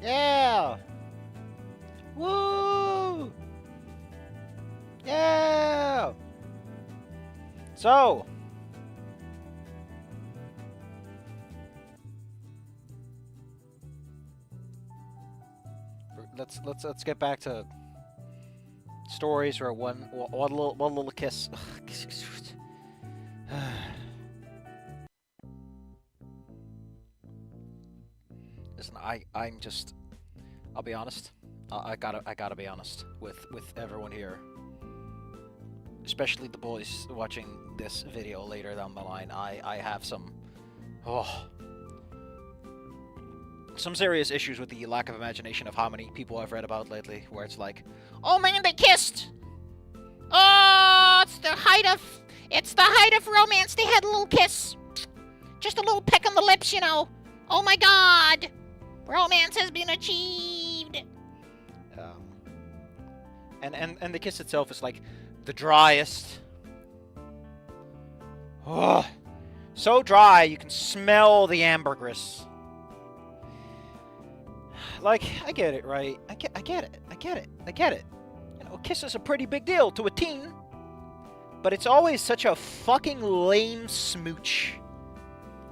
Yeah! Woo! Yeah! So, let's get back to stories where one little kiss. Listen, I'm just, I'll be honest. I gotta be honest with everyone here, especially the boys watching this video later down the line. I have some, oh, some serious issues with the lack of imagination of how many people I've read about lately, where it's like, oh man, they kissed. Oh, it's the height of romance. They had a little kiss, just a little peck on the lips, you know. Oh my God, romance has been achieved. And the kiss itself is like the driest. Oh, so dry you can smell the ambergris. Like, I get it, right? I get it. You know, a kiss is a pretty big deal to a teen, but it's always such a fucking lame smooch.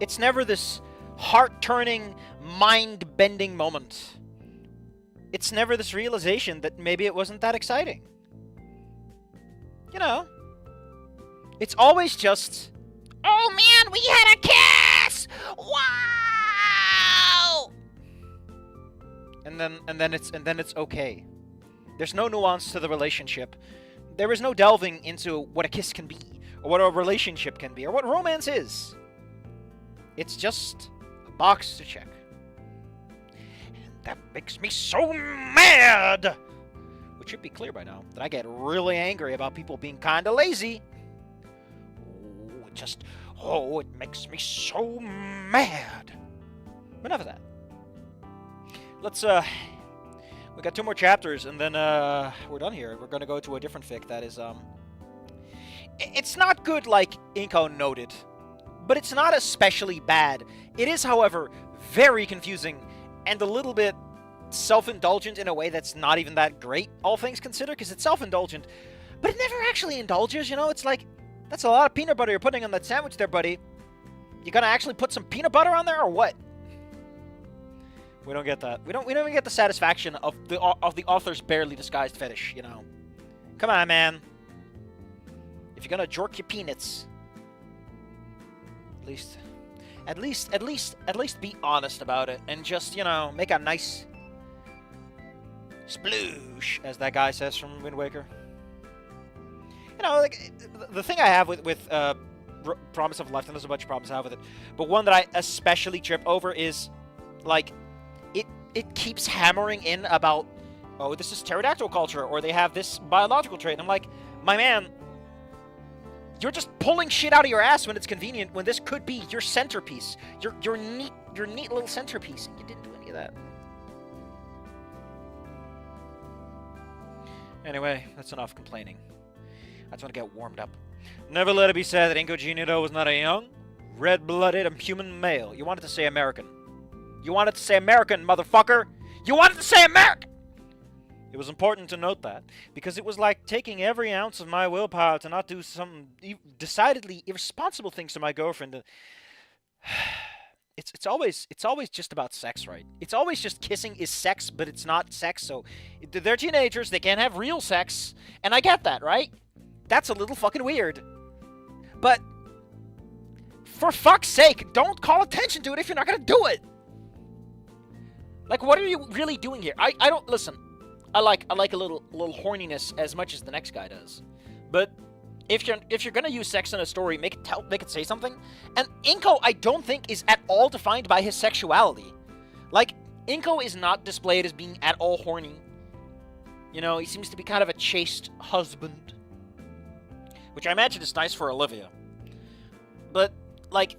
It's never this heart-turning, mind-bending moment. It's never this realization that maybe it wasn't that exciting. You know, it's always just, oh man, we had a kiss! Wow! And then it's okay. There's no nuance to the relationship. There is no delving into what a kiss can be, or what a relationship can be, or what romance is. It's just a box to check. That makes me so mad! Which should be clear by now, that I get really angry about people being kinda lazy. It makes me so mad. But enough of that. Let's, we got 2 more chapters, and then, we're done here. We're gonna go to a different fic that is, it's not good like Inco noted, but it's not especially bad. It is, however, very confusing, and a little bit self-indulgent in a way that's not even that great, all things considered, because it's self-indulgent, but it never actually indulges, you know? It's like, that's a lot of peanut butter you're putting on that sandwich there, buddy. You gonna actually put some peanut butter on there, or what? We don't get that. We don't even get the satisfaction of the author's barely disguised fetish, you know? Come on, man. If you're gonna jork your peanuts, at least be honest about it, and just, you know, make a nice sploosh, as that guy says from Wind Waker. You know, like, the thing I have with Promise of Life, and there's a bunch of problems I have with it, but one that I especially trip over is, like, it keeps hammering in about, oh, this is pterodactyl culture, or they have this biological trait, and I'm like, my man, you're just pulling shit out of your ass when it's convenient, when this could be your centerpiece. Your neat little centerpiece. You didn't do any of that. Anyway, that's enough complaining. I just want to get warmed up. Never let it be said that Inco Genito was not a young, red-blooded human male. You wanted to say American. You wanted to say American, motherfucker! You wanted to say American! It was important to note that, because it was like taking every ounce of my willpower to not do some decidedly irresponsible things to my girlfriend. It's always just about sex, right? It's always just kissing is sex, but it's not sex, so they're teenagers, they can't have real sex, and I get that, right? That's a little fucking weird. But, for fuck's sake, don't call attention to it if you're not gonna do it! Like, what are you really doing here? I don't, listen, I like a little horniness as much as the next guy does. But if you're gonna use sex in a story, make it say something. And Inco, I don't think, is at all defined by his sexuality. Like, Inco is not displayed as being at all horny. You know, he seems to be kind of a chaste husband, which I imagine is nice for Olivia. But, like,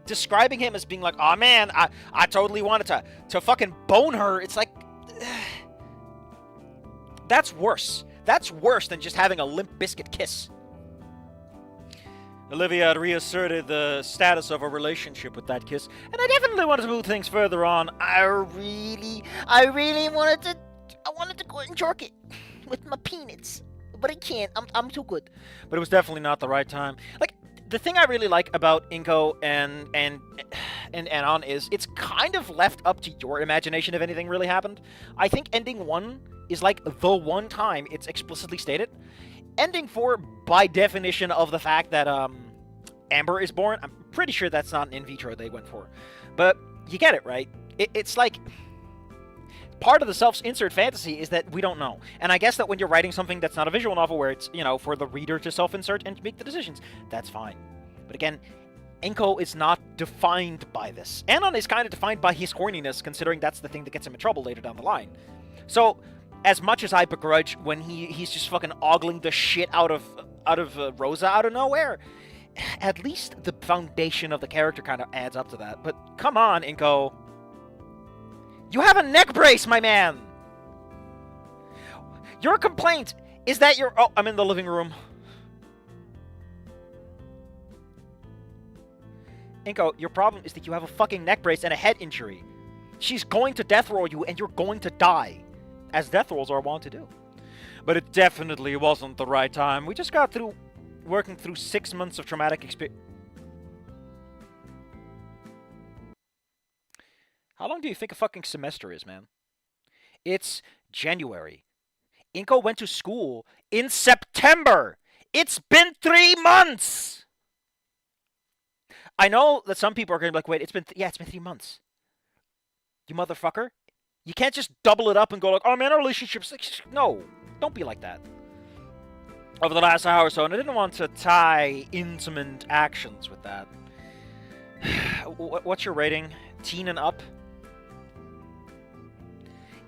describing him as being like, oh man, I totally wanted to fucking bone her, it's like, that's worse. That's worse than just having a Limp Bizkit kiss. Olivia had reasserted the status of a relationship with that kiss, and I definitely wanted to move things further on. I really wanted to go and jerk it with my peanuts, but I can't. I'm too good. But it was definitely not the right time. Like, the thing I really like about Inco and Anon is it's kind of left up to your imagination if anything really happened. I think ending 1 is like the one time it's explicitly stated. Ending 4, by definition of the fact that Amber is born, I'm pretty sure that's not an in vitro they went for. But you get it, right? It's like part of the self-insert fantasy is that we don't know. And I guess that when you're writing something that's not a visual novel where it's, for the reader to self-insert and make the decisions, that's fine. But again, Inco is not defined by this. Anon is kind of defined by his horniness, considering that's the thing that gets him in trouble later down the line. So, as much as I begrudge when he's just fucking ogling the shit out of Rosa out of nowhere, at least the foundation of the character kind of adds up to that. But come on, Inco. You have a neck brace, my man! Your complaint is that you're... Oh, I'm in the living room. Inco, your problem is that you have a fucking neck brace and a head injury. She's going to death roll you and you're going to die. As death rolls are wont to do. But it definitely wasn't the right time. We just got through working through 6 months of traumatic experience. How long do you think a fucking semester is, man? It's January. Inco went to school in September. It's been 3 months. I know that some people are going to be like, wait, it's been 3 months. You motherfucker. You can't just double it up and go like, oh man, our relationship's... No, don't be like that. Over the last hour or so, and I didn't want to tie intimate actions with that. What's your rating? Teen and up?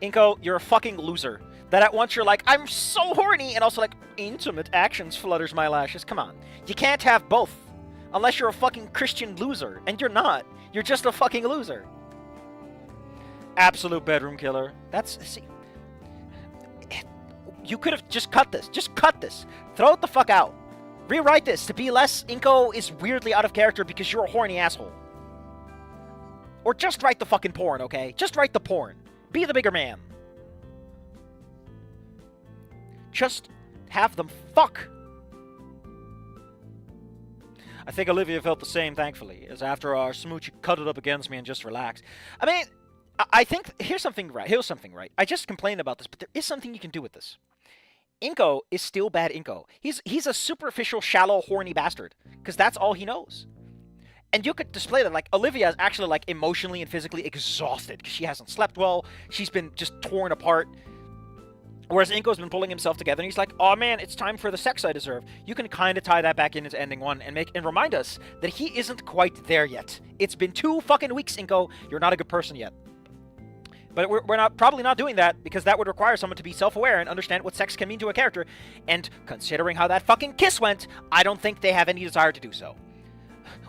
Inco, you're a fucking loser. That at once you're like, I'm so horny, and also like, intimate actions flutters my lashes. Come on. You can't have both. Unless you're a fucking Christian loser. And you're not. You're just a fucking loser. Absolute bedroom killer. That's... See, you could have just cut this. Just cut this. Throw it the fuck out. Rewrite this to be less Inco is weirdly out of character because you're a horny asshole. Or just write the fucking porn, okay? Just write the porn. Be the bigger man. Just have them fuck. I think Olivia felt the same, thankfully, as after our smooch, she cut it up against me and just relaxed. I mean, I think, here's something right. I just complained about this, but there is something you can do with this. Inco is still bad Inco. He's a superficial, shallow, horny bastard, because that's all he knows. And you could display that, like, Olivia is actually, like, emotionally and physically exhausted, because she hasn't slept well, she's been just torn apart, whereas Inco's been pulling himself together, and he's like, oh man, it's time for the sex I deserve. You can kind of tie that back in into ending 1, and remind us that he isn't quite there yet. It's been 2 fucking weeks, Inco. You're not a good person yet. But we're probably not doing that, because that would require someone to be self-aware and understand what sex can mean to a character, and considering how that fucking kiss went, I don't think they have any desire to do so.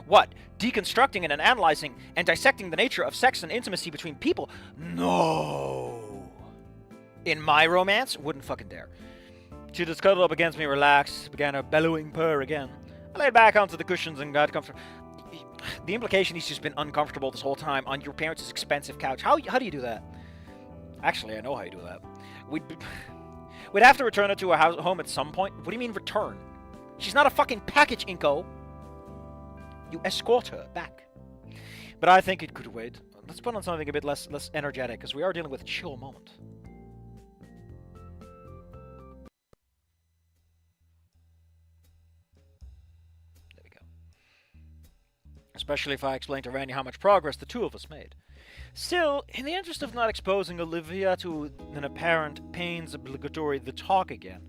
What? Deconstructing and analyzing and dissecting the nature of sex and intimacy between people? No. In my romance? Wouldn't fucking dare. She just cuddled up against me, relaxed, began her bellowing purr again. I laid back onto the cushions and got comfortable. The implication he's just been uncomfortable this whole time on your parents' expensive couch. How do you do that? Actually, I know how you do that. We'd have to return her to her home at some point. What do you mean return? She's not a fucking package, Inco. You escort her back. But I think it could wait. Let's put on something a bit less energetic, because we are dealing with a chill moment. There we go. Especially if I explain to Randy how much progress the two of us made. Still, in the interest of not exposing Olivia to an apparent pains obligatory the talk again,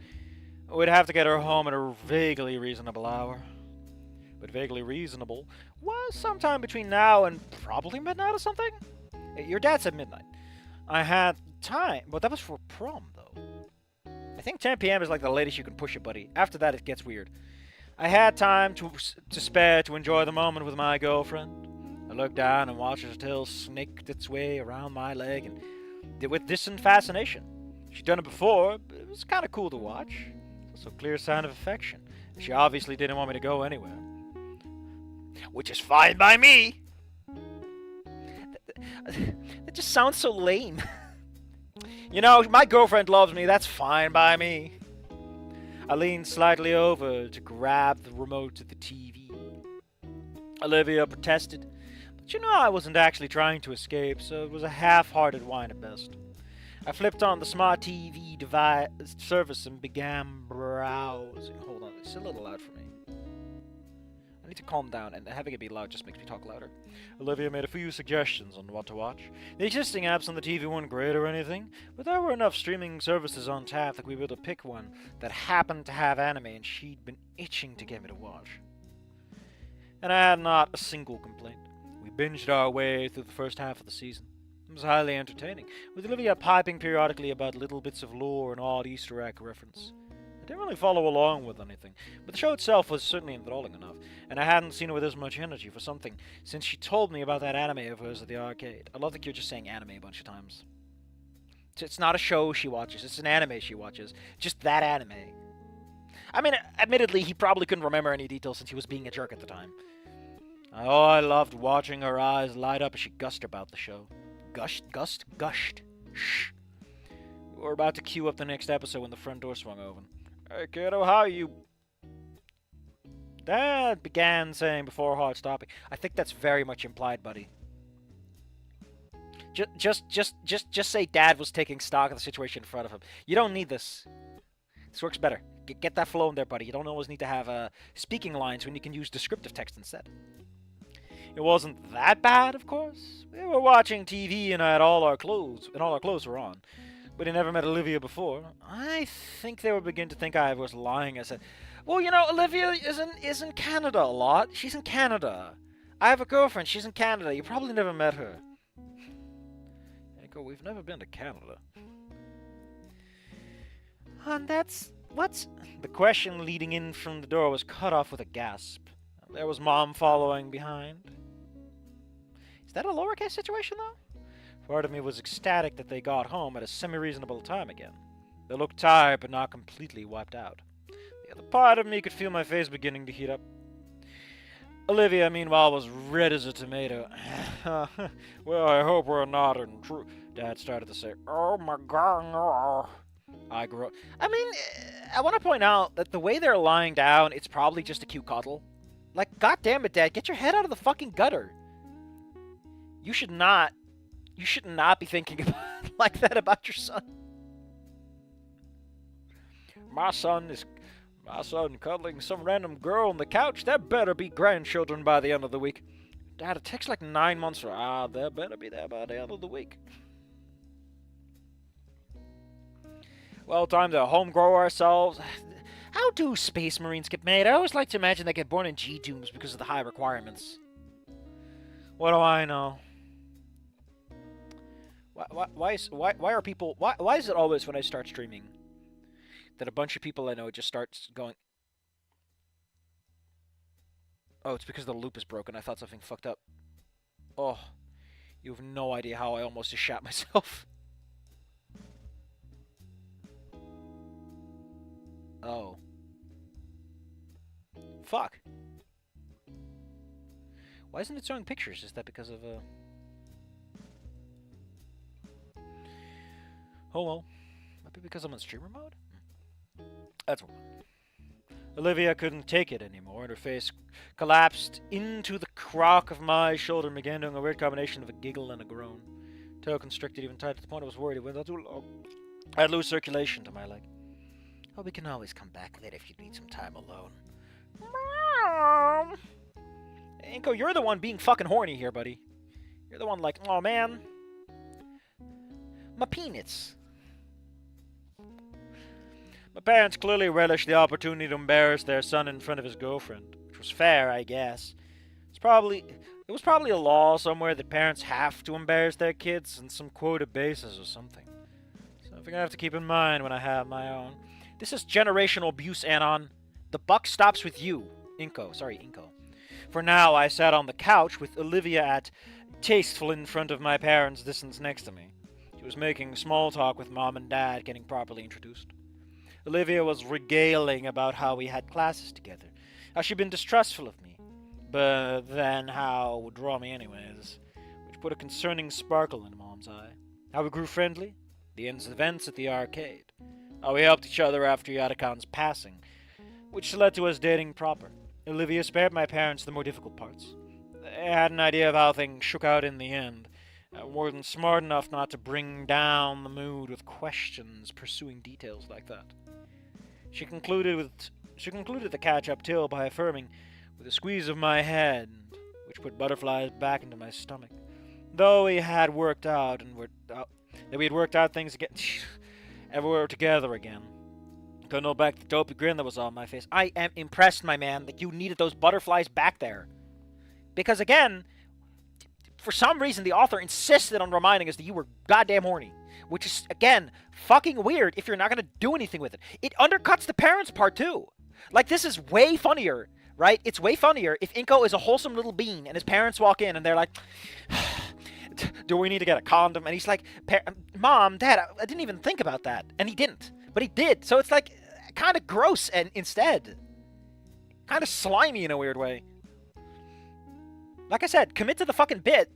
we'd have to get her home at a vaguely reasonable hour. But vaguely reasonable was sometime between now and probably midnight or something? Your dad said midnight. I had time, but that was for prom, though. I think 10 p.m. is like the latest you can push it, buddy. After that, it gets weird. I had time to spare to enjoy the moment with my girlfriend. I looked down and watched her tail snaked its way around my leg, and did with distant fascination. She'd done it before, but it was kind of cool to watch. It's also a clear sign of affection. She obviously didn't want me to go anywhere. Which is fine by me. That just sounds so lame. You know, my girlfriend loves me, that's fine by me. I leaned slightly over to grab the remote of the TV. Olivia protested, but you know I wasn't actually trying to escape, so it was a half-hearted whine at best. I flipped on the smart TV device service and began browsing. Hold on, it's a little loud for me. I need to calm down, and having it be loud just makes me talk louder. Olivia made a few suggestions on what to watch. The existing apps on the TV weren't great or anything, but there were enough streaming services on tap that we were able to pick one that happened to have anime, and she'd been itching to get me to watch. And I had not a single complaint. We binged our way through the first half of the season. It was highly entertaining, with Olivia piping periodically about little bits of lore and odd Easter egg reference. I didn't really follow along with anything, but the show itself was certainly enthralling enough, and I hadn't seen her with as much energy for something since she told me about that anime of hers at the arcade. I love that you're just saying anime a bunch of times. It's not a show she watches, it's an anime she watches. Just that anime. I mean, admittedly, he probably couldn't remember any details since he was being a jerk at the time. Oh, I loved watching her eyes light up as she gushed about the show. Gushed. Shh. We were about to queue up the next episode when the front door swung open. Hey, kiddo, how you... Dad began saying before hard stopping. I think that's very much implied, buddy. Just say Dad was taking stock of the situation in front of him. You don't need this. This works better. Get that flow in there, buddy. You don't always need to have speaking lines when you can use descriptive text instead. It wasn't that bad, of course. We were watching TV and all our clothes were on. But he never met Olivia before. I think they would begin to think I was lying. I said, well, you know, Olivia is in Canada a lot. She's in Canada. I have a girlfriend. She's in Canada. You probably never met her. Inco, we've never been to Canada. And that's... What's... The question leading in from the door was cut off with a gasp. There was Mom following behind. Is that a lowercase situation, though? Part of me was ecstatic that they got home at a semi-reasonable time again. They looked tired, but not completely wiped out. The other part of me could feel my face beginning to heat up. Olivia, meanwhile, was red as a tomato. Well, I hope we're not in true... Dad started to say, oh my god, no. I grew up... I mean, I want to point out that the way they're lying down, it's probably just a cute cuddle. Like, goddamn it, Dad, get your head out of the fucking gutter. You should not be thinking about like that about your son. My son cuddling some random girl on the couch. There better be grandchildren by the end of the week. Dad, it takes like 9 months for... they better be there by the end of the week. Well, time to home grow ourselves. How do space marines get made? I always like to imagine they get born in G-tombs because of the high requirements. What do I know? Why is it always when I start streaming that a bunch of people I know just starts going... Oh, it's because the loop is broken. I thought something fucked up. Oh, you have no idea how I almost just shot myself. Oh. Fuck. Why isn't it showing pictures? Is that because of, Oh well. Might be because I'm in streamer mode? That's what. Olivia couldn't take it anymore, and her face collapsed into the crock of my shoulder and began doing a weird combination of a giggle and a groan. Toe constricted even tight to the point I was worried it went on too long. I'd lose circulation to my leg. Oh, we can always come back later if you need some time alone. Mom! Inco, you're the one being fucking horny here, buddy. You're the one like, oh man. My peanuts. My parents clearly relished the opportunity to embarrass their son in front of his girlfriend, which was fair, I guess. It was probably a law somewhere that parents have to embarrass their kids on some quota basis or something. Something I have to keep in mind when I have my own. This is generational abuse, Anon. The buck stops with you. Inco. For now, I sat on the couch with Olivia at tasteful in front of my parents' distance next to me. She was making small talk with Mom and Dad, getting properly introduced. Olivia was regaling about how we had classes together, how she'd been distrustful of me, But then Hal would draw me anyways, which put a concerning sparkle in Mom's eye. How we grew friendly, the events at the arcade, how we helped each other after Yatakan's passing, which led to us dating proper. Olivia spared my parents the more difficult parts. They had an idea of how things shook out in the end, more than smart enough not to bring down the mood with questions pursuing details like that. She concluded the catch-up tale by affirming, with a squeeze of my hand, which put butterflies back into my stomach, though we had worked out things again, and we were together again. Couldn't hold back the dopey grin that was on my face. I am impressed, my man, that you needed those butterflies back there, because again, for some reason, the author insisted on reminding us that you were goddamn horny. Which is, again, fucking weird if you're not going to do anything with it. It undercuts the parents part, too. Like, this is way funnier, right? It's way funnier if Inco is a wholesome little bean and his parents walk in and they're like, do we need to get a condom? And he's like, Mom, Dad, I didn't even think about that. And he didn't. But he did. So it's, like, kind of gross and instead. Kind of slimy in a weird way. Like I said, commit to the fucking bit,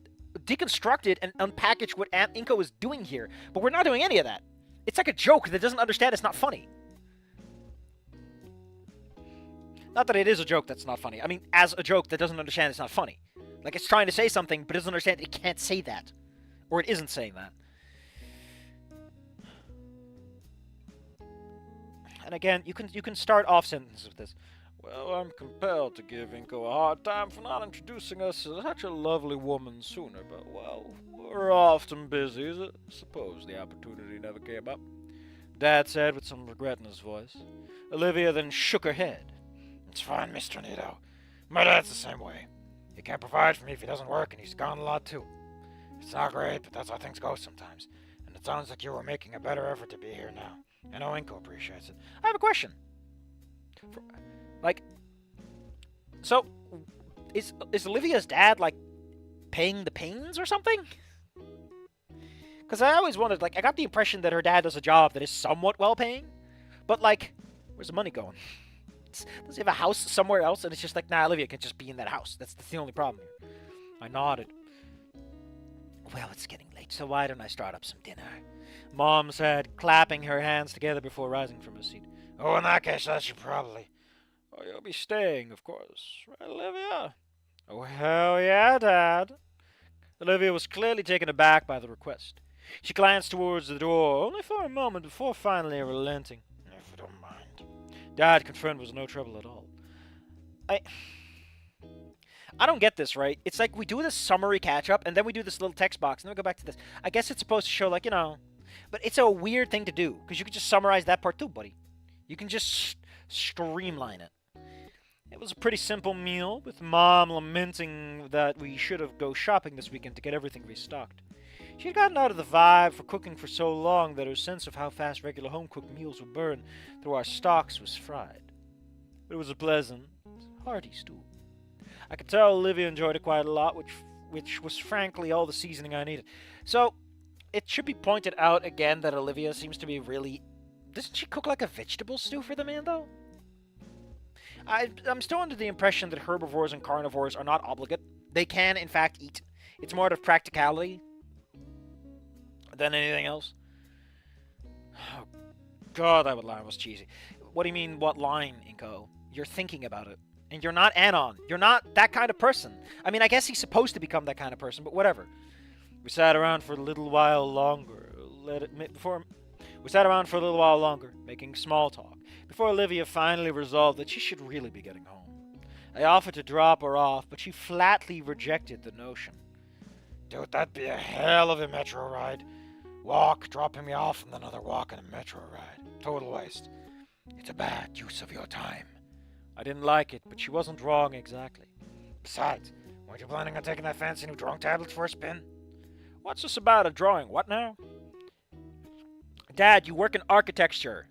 deconstruct it, and unpackage what Aunt Inco is doing here. But we're not doing any of that. It's like a joke that doesn't understand it's not funny. Not that it is a joke that's not funny. I mean, as a joke that doesn't understand it's not funny. Like, it's trying to say something, but doesn't understand it can't say that. Or it isn't saying that. And again, you can start off sentences with this. Well, I'm compelled to give Inco a hard time for not introducing us to such a lovely woman sooner, but, well, we're often busy. I suppose the opportunity never came up, Dad said with some regret in his voice. Olivia then shook her head. It's fine, Mr. Nito. My dad's the same way. He can't provide for me if he doesn't work, and he's gone a lot, too. It's not great, but that's how things go sometimes. And it sounds like you were making a better effort to be here now. I know Inco appreciates it. I have a question. So, is Olivia's dad, like, paying the pains or something? Because I always wondered, like, I got the impression that her dad does a job that is somewhat well-paying, but, like, where's the money going? Does he have a house somewhere else? And it's just like, nah, Olivia can just be in that house. That's the only problem here. I nodded. Well, it's getting late, so why don't I start up some dinner? Mom said, clapping her hands together before rising from her seat. Oh, in that case, I should probably... Oh, you'll be staying, of course. Right, Olivia? Oh, hell yeah, Dad. Olivia was clearly taken aback by the request. She glanced towards the door, only for a moment before finally relenting. If you don't mind. Dad confirmed was no trouble at all. I don't get this, right? It's like we do this summary catch-up, and then we do this little text box, and then we go back to this. I guess it's supposed to show, like, you know... But it's a weird thing to do, because you could just summarize that part too, buddy. You can just streamline it. It was a pretty simple meal, with Mom lamenting that we should have go shopping this weekend to get everything restocked. She had gotten out of the vibe for cooking for so long that her sense of how fast regular home-cooked meals would burn through our stocks was fried. But it was a pleasant, hearty stew. I could tell Olivia enjoyed it quite a lot, which was frankly all the seasoning I needed. So, it should be pointed out again that Olivia seems to be really... Doesn't she cook like a vegetable stew for the man, though? I'm still under the impression that herbivores and carnivores are not obligate. They can, in fact, eat. It's more out of practicality than anything else. Oh, God, that line was cheesy. What do you mean, what line, Inco? You're thinking about it. And you're not Anon. You're not that kind of person. I mean, I guess he's supposed to become that kind of person, but whatever. We sat around for a little while longer, making small talk, before Olivia finally resolved that she should really be getting home. I offered to drop her off, but she flatly rejected the notion. Dude, that'd be a hell of a metro ride. Walk, dropping me off, and then another walk and a metro ride. Total waste. It's a bad use of your time. I didn't like it, but she wasn't wrong exactly. Besides, weren't you planning on taking that fancy new drawing tablet for a spin? What's this about a drawing? What now? Dad, you work in architecture.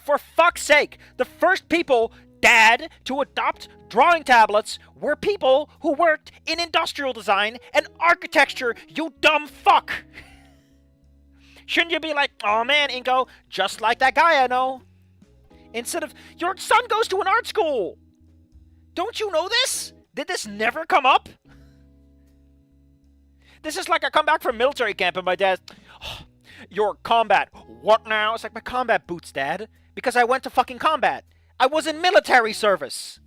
For fuck's sake, the first people, Dad, to adopt drawing tablets were people who worked in industrial design and architecture, you dumb fuck! Shouldn't you be like, oh man, Inco, just like that guy I know? Instead of, your son goes to an art school! Don't you know this? Did this never come up? This is like I come back from military camp and my dad, oh, your combat. What now? It's like my combat boots, Dad. Because I went to fucking combat. I was in military service.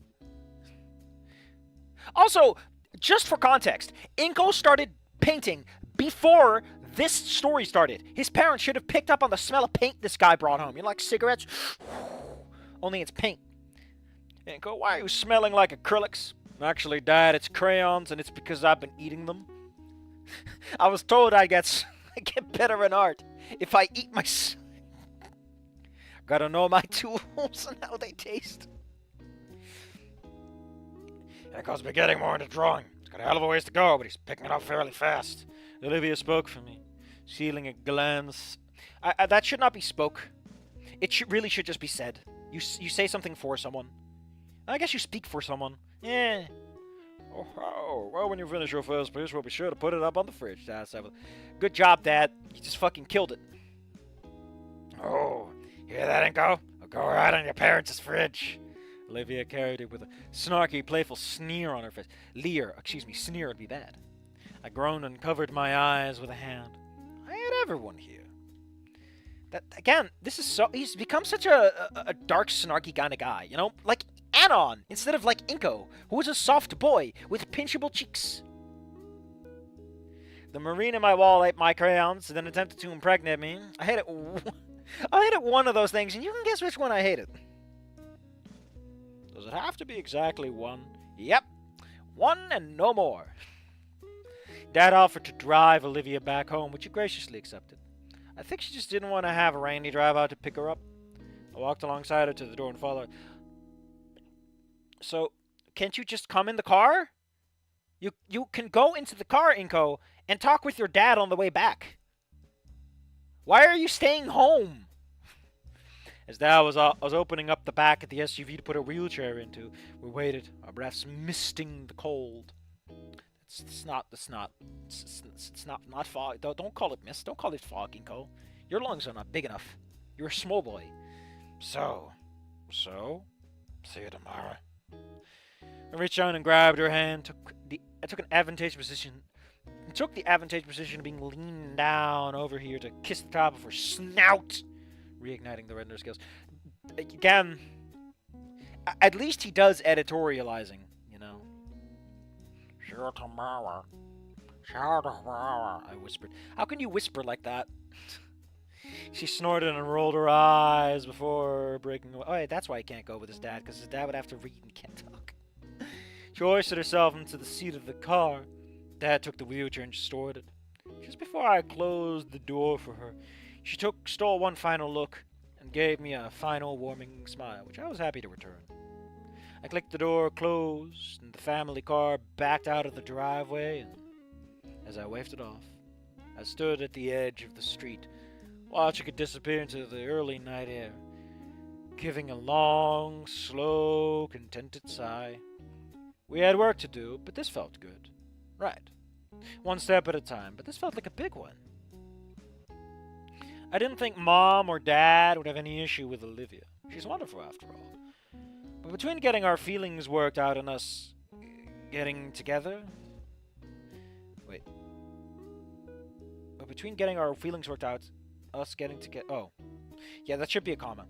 Also, just for context, Inco started painting before this story started. His parents should have picked up on the smell of paint this guy brought home. You like cigarettes? Only it's paint. Inco, why are you smelling like acrylics? Actually, Dad, it's crayons, and it's because I've been eating them. I was told I get better in art if I eat my... Gotta know my tools and how they taste. Inco's been getting more into drawing. He's got a hell of a ways to go, but he's picking it up fairly fast. Olivia spoke for me, stealing a glance. That should not be spoke. It really should just be said. You say something for someone. I guess you speak for someone. Yeah. Oh, well, when you finish your first piece, we'll be sure to put it up on the fridge, Dad. Good job, Dad. You just fucking killed it. Oh, hear that, Inco? I'll go right on your parents' fridge. Olivia carried it with a snarky, playful sneer on her face. Sneer would be bad. I groaned and covered my eyes with a hand. I had everyone here. That again, this is so... He's become such a dark, snarky kind of guy, you know? Like Anon, instead of like Inco, who was a soft boy with pinchable cheeks. The marine in my wall ate my crayons, then attempted to impregnate me. I hated one of those things, and you can guess which one I hated. Does it have to be exactly one? Yep. One and no more. Dad offered to drive Olivia back home, which she graciously accepted. I think she just didn't want to have Randy drive out to pick her up. I walked alongside her to the door and followed. So, can't you just come in the car? You can go into the car, Inco, and talk with your dad on the way back. Why are you staying home? As Dad was opening up the back of the SUV to put a wheelchair into, we waited, our breaths misting the cold. It's not fog. Don't call it mist. Don't call it fog, Inco. Your lungs are not big enough. You're a small boy. So, see you tomorrow. I reached out and grabbed her hand. I took the advantageous position of being leaned down over here to kiss the top of her snout, reigniting the render skills. Again, at least he does editorializing, you know. Sure tomorrow. I whispered. How can you whisper like that? She snorted and rolled her eyes before breaking away. Oh, yeah, that's why he can't go with his dad, because his dad would have to read and can't talk. She hoisted herself into the seat of the car. Dad took the wheelchair and stored it. Just before I closed the door for her, she stole one final look and gave me a final warming smile, which I was happy to return. I clicked the door closed, and the family car backed out of the driveway, and as I waved it off, I stood at the edge of the street, watching it disappear into the early night air, giving a long, slow, contented sigh. We had work to do, but this felt good. Right. One step at a time, but this felt like a big one. I didn't think Mom or Dad would have any issue with Olivia. She's wonderful after all. But between getting our feelings worked out and us getting together... Wait. But between getting our feelings worked out, us getting together... Oh. Yeah, that should be a comma.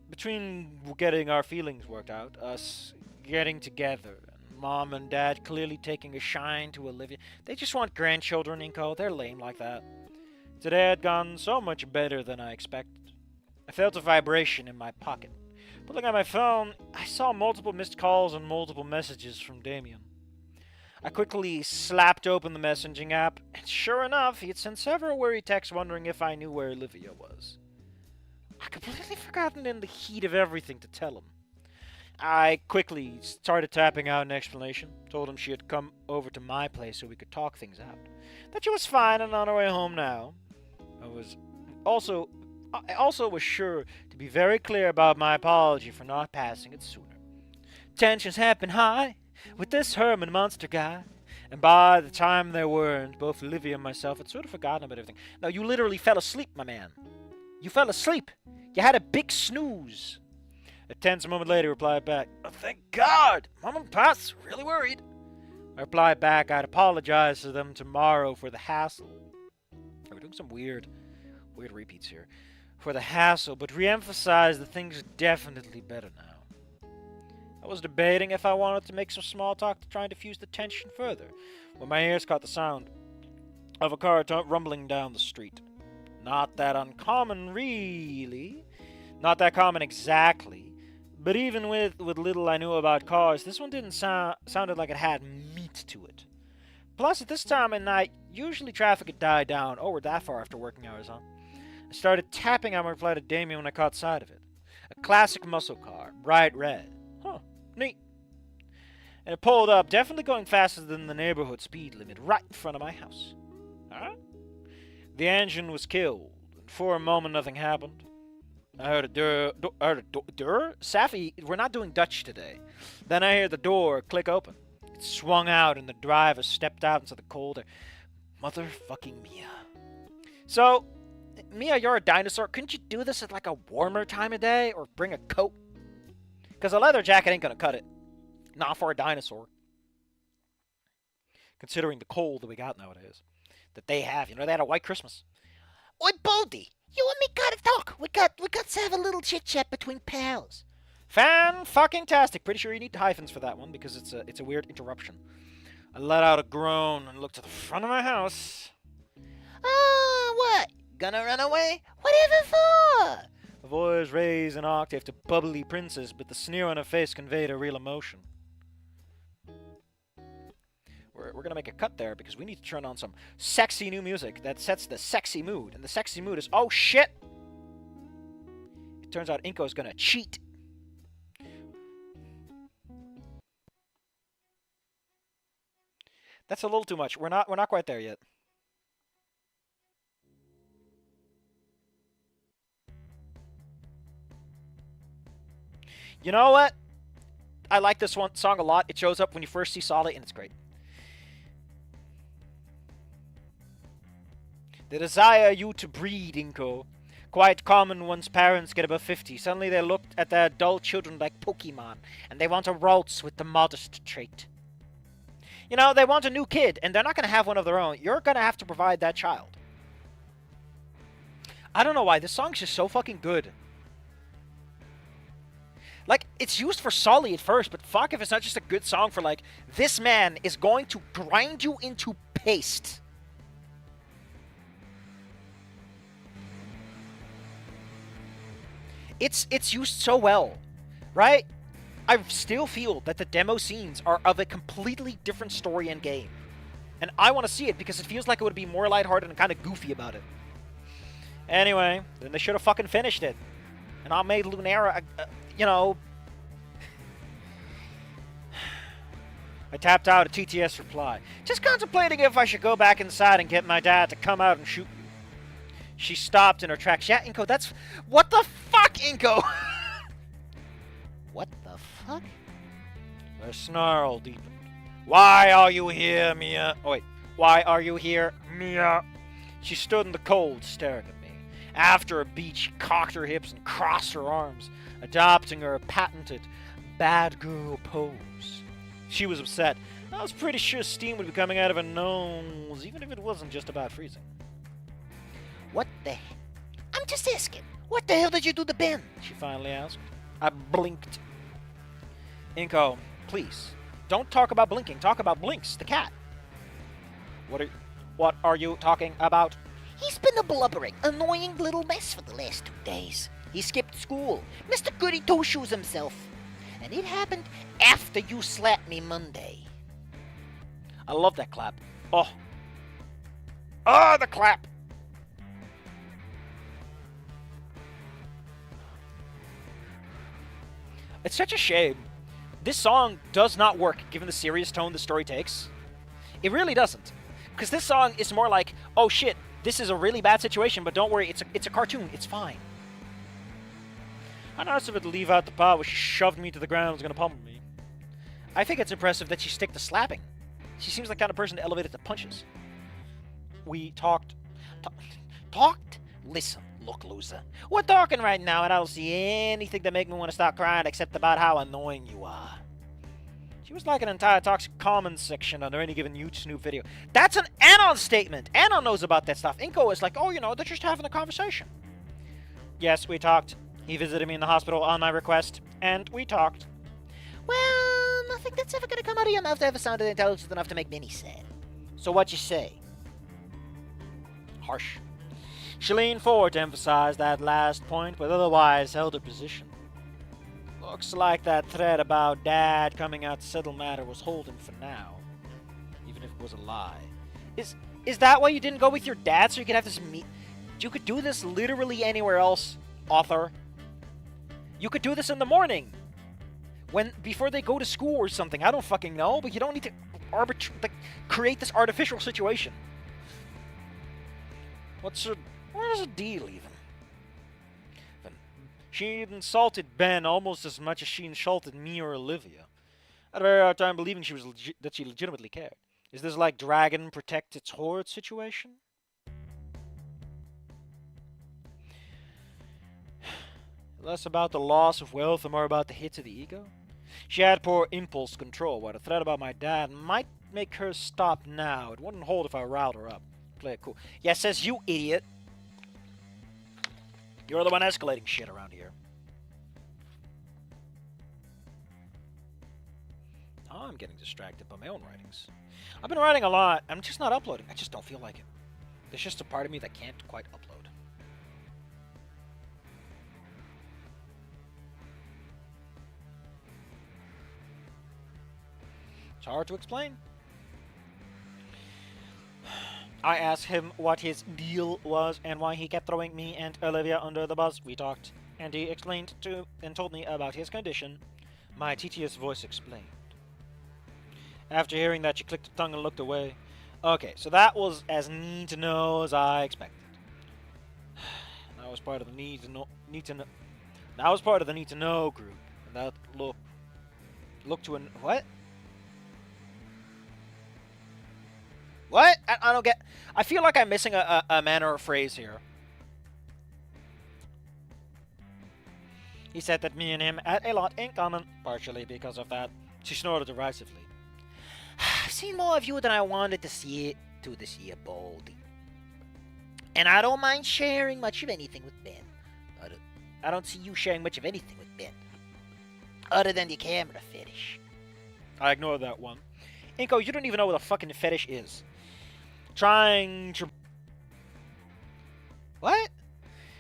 Between getting our feelings worked out, us getting together, and Mom and Dad clearly taking a shine to Olivia. They just want grandchildren, Inco. They're lame like that. Today had gone so much better than I expected. I felt a vibration in my pocket. Pulling at my phone, I saw multiple missed calls and multiple messages from Damien. I quickly slapped open the messaging app, and sure enough, he had sent several worried texts wondering if I knew where Olivia was. I completely forgotten in the heat of everything to tell him. I quickly started tapping out an explanation, told him she had come over to my place so we could talk things out, that she was fine and on her way home now. I also was sure to be very clear about my apology for not passing it sooner. Tensions had been high with this Herman monster guy, and by the time they weren't, both Olivia and myself had sort of forgotten about everything. Now, you literally fell asleep, my man. You fell asleep. You had a big snooze. A tense moment later, he replied back, "Oh, thank God! Mom and Pa's really worried." I replied back, I'd apologize to them tomorrow for the hassle. We're doing some weird repeats here. For the hassle, but re-emphasize that things are definitely better now. I was debating if I wanted to make some small talk to try and diffuse the tension further, when my ears caught the sound of a car rumbling down the street. Not that uncommon, really. Not that common exactly. But even with little I knew about cars, this one didn't sounded like it had meat to it. Plus, at this time of night, usually traffic had died down. Oh, we're that far after working hours, huh? I started tapping on my reply to Damien when I caught sight of it. A classic muscle car, bright red. Huh, neat. And it pulled up, definitely going faster than the neighborhood speed limit, right in front of my house. Huh? The engine was killed, and for a moment nothing happened. I heard a door? Safi, we're not doing Dutch today. Then I hear the door click open. It swung out and the driver stepped out into the cold air. Motherfucking Mia. So, Mia, you're a dinosaur. Couldn't you do this at like a warmer time of day? Or bring a coat? Because a leather jacket ain't gonna cut it. Not for a dinosaur. Considering the cold that we got nowadays. That they have. You know, they had a white Christmas. Oi, Baldy, you and me gotta talk. We got to have a little chit-chat between pals. Fan-fucking-tastic. Pretty sure you need hyphens for that one because it's a weird interruption. I let out a groan and looked to the front of my house. What? Gonna run away? Whatever for? The voice raised an octave to bubbly princess, but the sneer on her face conveyed a real emotion. We're gonna make a cut there because we need to turn on some sexy new music that sets the sexy mood. And the sexy mood is, oh shit! It turns out Inco's gonna cheat. That's a little too much. We're not quite there yet. You know what? I like this one song a lot. It shows up when you first see Solid, and it's great. They desire you to breed, Inco. Quite common once parents get above 50. Suddenly they look at their adult children like Pokemon, and they want to waltz with the modest trait. You know, they want a new kid, and they're not going to have one of their own. You're going to have to provide that child. I don't know why. This song's just so fucking good. Like, it's used for Sully at first, but fuck if it's not just a good song for, like, this man is going to grind you into paste. It's used so well, right? I still feel that the demo scenes are of a completely different story and game. And I want to see it because it feels like it would be more lighthearted and kind of goofy about it. Anyway, then they should have fucking finished it. And I made Lunera, you know... I tapped out a TTS reply. Just contemplating if I should go back inside and get my dad to come out and shoot you. She stopped in her tracks. Yeah, Inco, that's... What the fuck, Inco? What the fuck? Her snarl deepened. Why are you here, Mia? Oh, wait. Why are you here, Mia? She stood in the cold, staring at me. After a beat, she cocked her hips and crossed her arms, adopting her patented bad girl pose. She was upset. I was pretty sure steam would be coming out of her nose, even if it wasn't just about freezing. What the... I'm just asking. What the hell did you do to Ben? She finally asked. I blinked. Inco, please, don't talk about blinking. Talk about Blinks, the cat. What are you talking about? He's been a blubbering, annoying little mess for the last 2 days. He skipped school. Mr. Goody Two-Shoes himself. And it happened after you slapped me Monday. I love that clap. Oh. Oh, the clap. It's such a shame. This song does not work given the serious tone the story takes. It really doesn't. Because this song is more like, oh shit, this is a really bad situation, but don't worry, it's a cartoon, it's fine. How nice of her to leave out the part where she shoved me to the ground and was gonna pummel me. I think it's impressive that she stick to slapping. She seems like the kind of person to elevate it to punches. We talked? Talked? Listen, Look, loser, we're talking right now, and I don't see anything that make me want to stop crying except about how annoying you are. She was like an entire toxic comments section under any given huge Snoot video. That's an Anon statement. Anon knows about that stuff. Inco is like, oh, you know, they're just having a conversation. Yes, we talked. He visited me in the hospital on my request, and we talked. Well, nothing that's ever gonna come out of your mouth ever sounded intelligent enough to make Minnie sad. So what you say? Harsh. She leaned forward to emphasize that last point, but otherwise held her position. Looks like that thread about Dad coming out to settle matter was holding for now, even if it was a lie. Is that why you didn't go with your dad so you could have this meet? You could do this literally anywhere else, author. You could do this in the morning, before they go to school or something. I don't fucking know, but you don't need to create this artificial situation. Where's the deal even? She insulted Ben almost as much as she insulted me or Olivia. I had a very hard time believing that she legitimately cared. Is this like Dragon protect its horde situation? Less about the loss of wealth and more about the hit to the ego? She had poor impulse control, while the threat about my dad might make her stop now. It wouldn't hold if I riled her up. Play it cool. Yeah, says you idiot. You're the one escalating shit around here. Oh, I'm getting distracted by my own writings. I've been writing a lot. I'm just not uploading. I just don't feel like it. There's just a part of me that can't quite upload. It's hard to explain. I asked him what his deal was and why he kept throwing me and Olivia under the bus. We talked, and he explained and told me about his condition. My tedious voice explained. After hearing that, she clicked her tongue and looked away. Okay, so that was as need to know as I expected. That was part of the need to know. That was part of the need to know group, and that look to an what? What? I don't get... I feel like I'm missing a manner or phrase here. He said that me and him had a lot in common, partially because of that. She snorted derisively. I've seen more of you than I wanted to see it to this year, Baldy. And I don't mind sharing much of anything with Ben. I don't see you sharing much of anything with Ben. Other than the camera fetish. I ignored that one. Inco, you don't even know what a fucking fetish is. Trying to... What?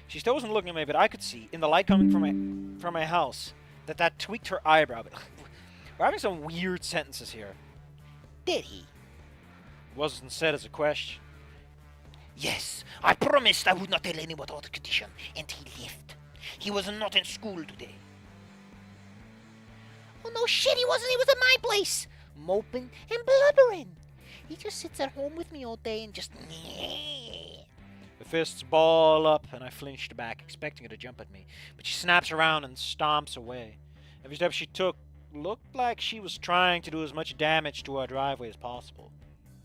She still wasn't looking at me, but I could see, in the light coming from my house, that tweaked her eyebrow. But we're having some weird sentences here. Did he? It wasn't said as a question. Yes, I promised I would not tell anyone about the condition, and he left. He was not in school today. Oh no shit, he wasn't. He was at my place, moping and blubbering. He just sits at home with me all day and just... The fists ball up, and I flinched back, expecting her to jump at me. But she snaps around and stomps away. Every step she took looked like she was trying to do as much damage to our driveway as possible.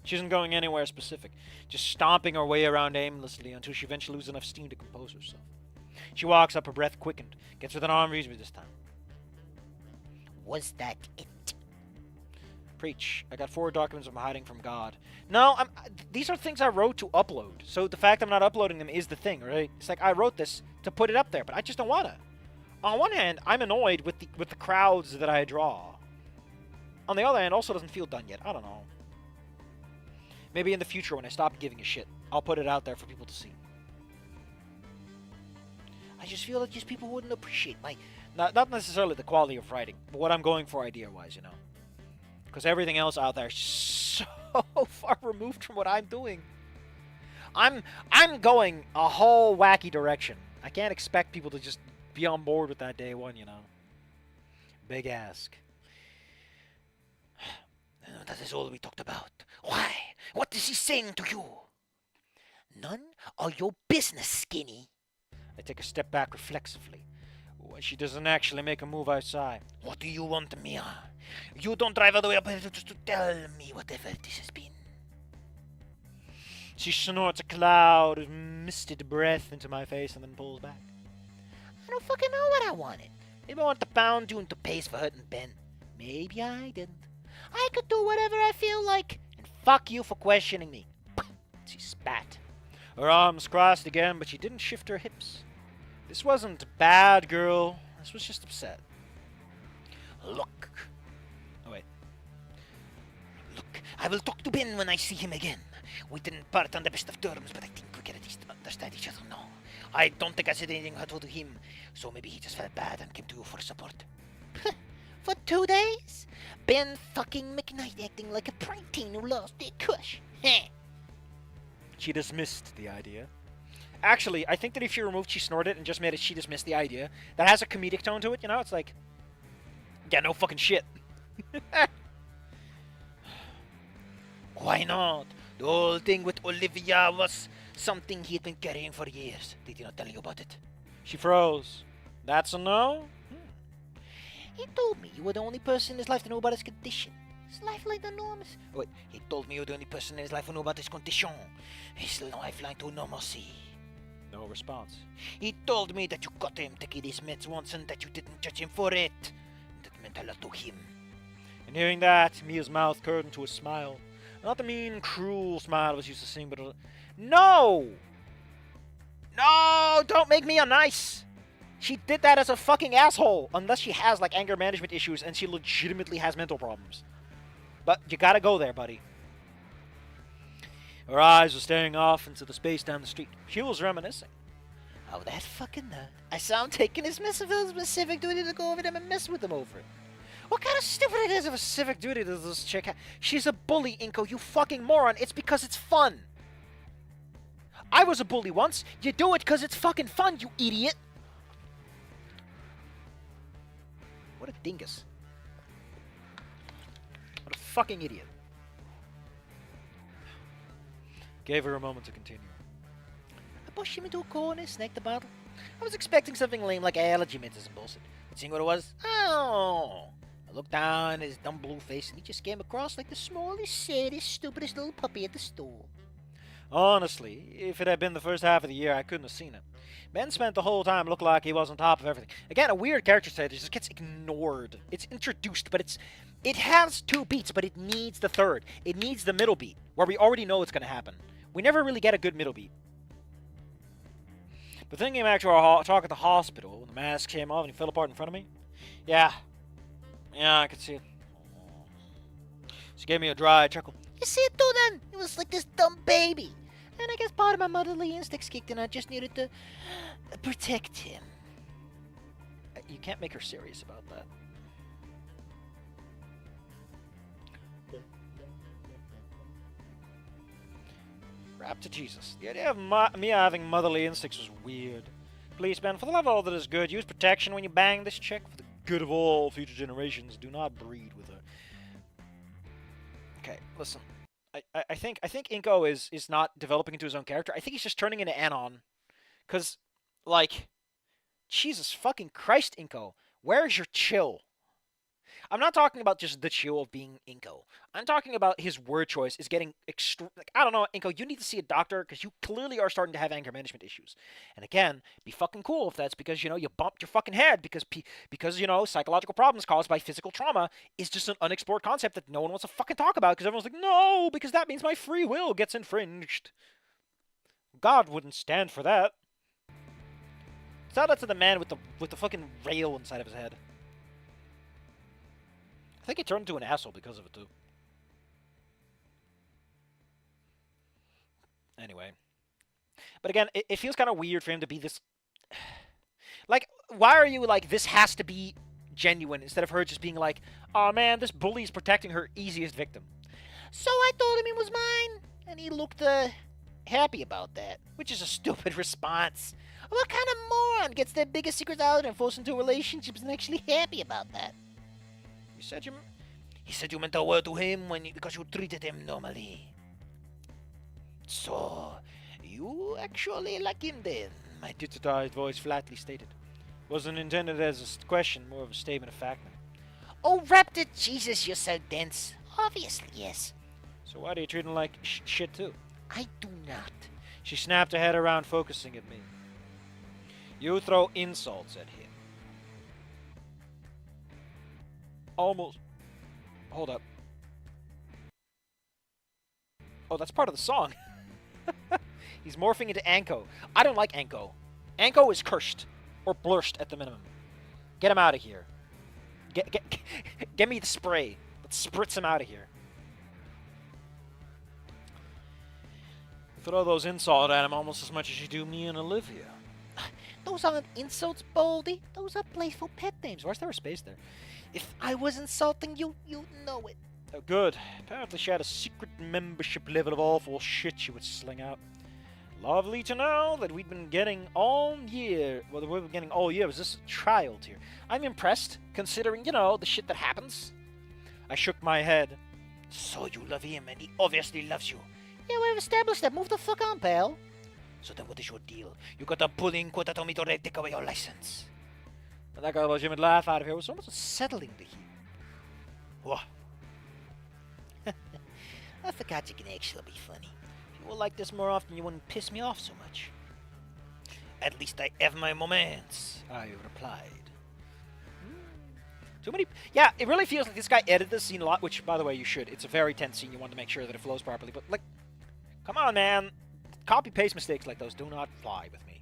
She isn't going anywhere specific, just stomping her way around aimlessly until she eventually loses enough steam to compose herself. She walks up, her breath quickened, gets within arm reach me this time. Was that it? Preach. I got 4 documents I'm hiding from God. No, these are things I wrote to upload. So the fact I'm not uploading them is the thing, right? It's like I wrote this to put it up there, but I just don't want to. On one hand, I'm annoyed with the crowds that I draw. On the other hand, also doesn't feel done yet. I don't know. Maybe in the future when I stop giving a shit, I'll put it out there for people to see. I just feel like these people wouldn't appreciate my... Not necessarily the quality of writing, but what I'm going for idea-wise, you know. Because everything else out there is so far removed from what I'm doing. I'm going a whole wacky direction. I can't expect people to just be on board with that day one, you know. Big ask. That is all we talked about. Why? What is he saying to you? None of your business, Skinny. I take a step back reflexively. When she doesn't actually make a move outside. What do you want, Mia? You don't drive all the way up here just to tell me whatever this has been. She snorts a cloud of misted breath into my face and then pulls back. I don't fucking know what I wanted. Maybe I want the pound due to pays for hurting Ben. Maybe I didn't. I could do whatever I feel like. And fuck you for questioning me. She spat. Her arms crossed again, but she didn't shift her hips. This wasn't bad, girl. This was just upset. Look. Oh, wait. Look, I will talk to Ben when I see him again. We didn't part on the best of terms, but I think we can at least understand each other now. I don't think I said anything hurtful to him, so maybe he just felt bad and came to you for support. For 2 days? Ben fucking McKnight acting like a preteen who lost their crush. She dismissed the idea. Actually, I think that if you removed she snorted and just made it she dismissed the idea, that has a comedic tone to it, you know? It's like, yeah, no fucking shit. Why not? The whole thing with Olivia was something he had been carrying for years. Did he not tell you about it? She froze. That's a no? He told me you were the only person in his life to know about his condition. His lifeline to enormous. Wait, he told me you were the only person in his life who knew about his condition. His lifeline to normalcy. No response. He told me that you got him taking his meds once and that you didn't judge him for it. That meant a lot to him. And hearing that, Mia's mouth curved into a smile. Not the mean, cruel smile I was used to seeing, but no! No! Don't make Mia nice! She did that as a fucking asshole! Unless she has, like, anger management issues and she legitimately has mental problems. But you gotta go there, buddy. Her eyes were staring off into the space down the street. She was reminiscing. Oh, that fucking nut. I saw him taking his civic duty to go over them and mess with them over it. What kind of stupid it is of a civic duty does this chick have? She's a bully, Inco, you fucking moron. It's because it's fun. I was a bully once. You do it because it's fucking fun, you idiot. What a dingus. What a fucking idiot. Gave her a moment to continue. I pushed him into a corner, snagged the bottle. I was expecting something lame like allergy meds or some bullshit. But seeing what it was, oh. I looked down at his dumb blue face and he just came across like the smallest, saddest, stupidest little puppy at the store. Honestly, if it had been the first half of the year, I couldn't have seen it. Ben spent the whole time looking like he was on top of everything. Again, a weird character set that just gets ignored. It's introduced, but it has 2 beats, but it needs the third. It needs the middle beat, where we already know it's going to happen. We never really get a good middle beat. But then came back to our talk at the hospital, when the mask came off and he fell apart in front of me. Yeah, I could see it. She gave me a dry chuckle. You see it too then? It was like this dumb baby. And I guess part of my motherly instincts kicked in. I just needed to protect him. You can't make her serious about that. Rap to Jesus. The idea of me having motherly instincts was weird. Please, Ben, for the love of all that is good, use protection when you bang this chick. For the good of all future generations, do not breed with her. Okay, listen. I think Inco is not developing into his own character. I think he's just turning into Anon. Because, like, Jesus fucking Christ, Inco. Where's your chill? I'm not talking about just the chill of being Inco. I'm talking about his word choice is getting like, I don't know, Inco, you need to see a doctor because you clearly are starting to have anger management issues. And again, be fucking cool if that's because, you know, you bumped your fucking head because you know, psychological problems caused by physical trauma is just an unexplored concept that no one wants to fucking talk about because everyone's like, no, because that means my free will gets infringed. God wouldn't stand for that. Tell that to the man with the fucking rail inside of his head. I think he turned into an asshole because of it, too. Anyway. But again, it feels kind of weird for him to be this... Like, why are you like, this has to be genuine, instead of her just being like, oh man, this bully is protecting her easiest victim. So I told him it was mine, and he looked, happy about that. Which is a stupid response. What kind of moron gets their biggest secrets out and falls into relationships and actually happy about that? You said you... He said you meant a word to him because you treated him normally. So, you actually like him then? My digitized voice flatly stated. Wasn't intended as a question, more of a statement of fact. Oh, rap it, Jesus, you're so dense. Obviously, yes. So why do you treat him like shit too? I do not. She snapped her head around, focusing at me. You throw insults at him. Almost. Hold up. Oh, that's part of the song. He's morphing into Inco. I don't like Inco. Inco is cursed. Or blurshed at the minimum. Get him out of here. Get me the spray. Let's spritz him out of here. Throw those insults at him almost as much as you do me and Olivia. Those aren't insults, Baldy. Those are playful pet names. Why is there a space there? If I was insulting you, you'd know it. Oh, good. Apparently she had a secret membership level of awful shit she would sling out. Lovely to know that we'd been getting all year. Well, we've been getting all year was this a child here. I'm impressed, considering, you know, the shit that happens. I shook my head. So you love him, and he obviously loves you. Yeah, we've established that. Move the fuck on, pal. So then what is your deal? You got a pull Inco to tell me to take away your license. And that got a legitimate laugh out of here. It was almost unsettling to hear. What? I forgot you can actually be funny. If you were like this more often, you wouldn't piss me off so much. At least I have my moments, I replied. Too many. Yeah, it really feels like this guy edited this scene a lot, which, by the way, you should. It's a very tense scene. You want to make sure that it flows properly. But, like, come on, man. Copy-paste mistakes like those do not fly with me.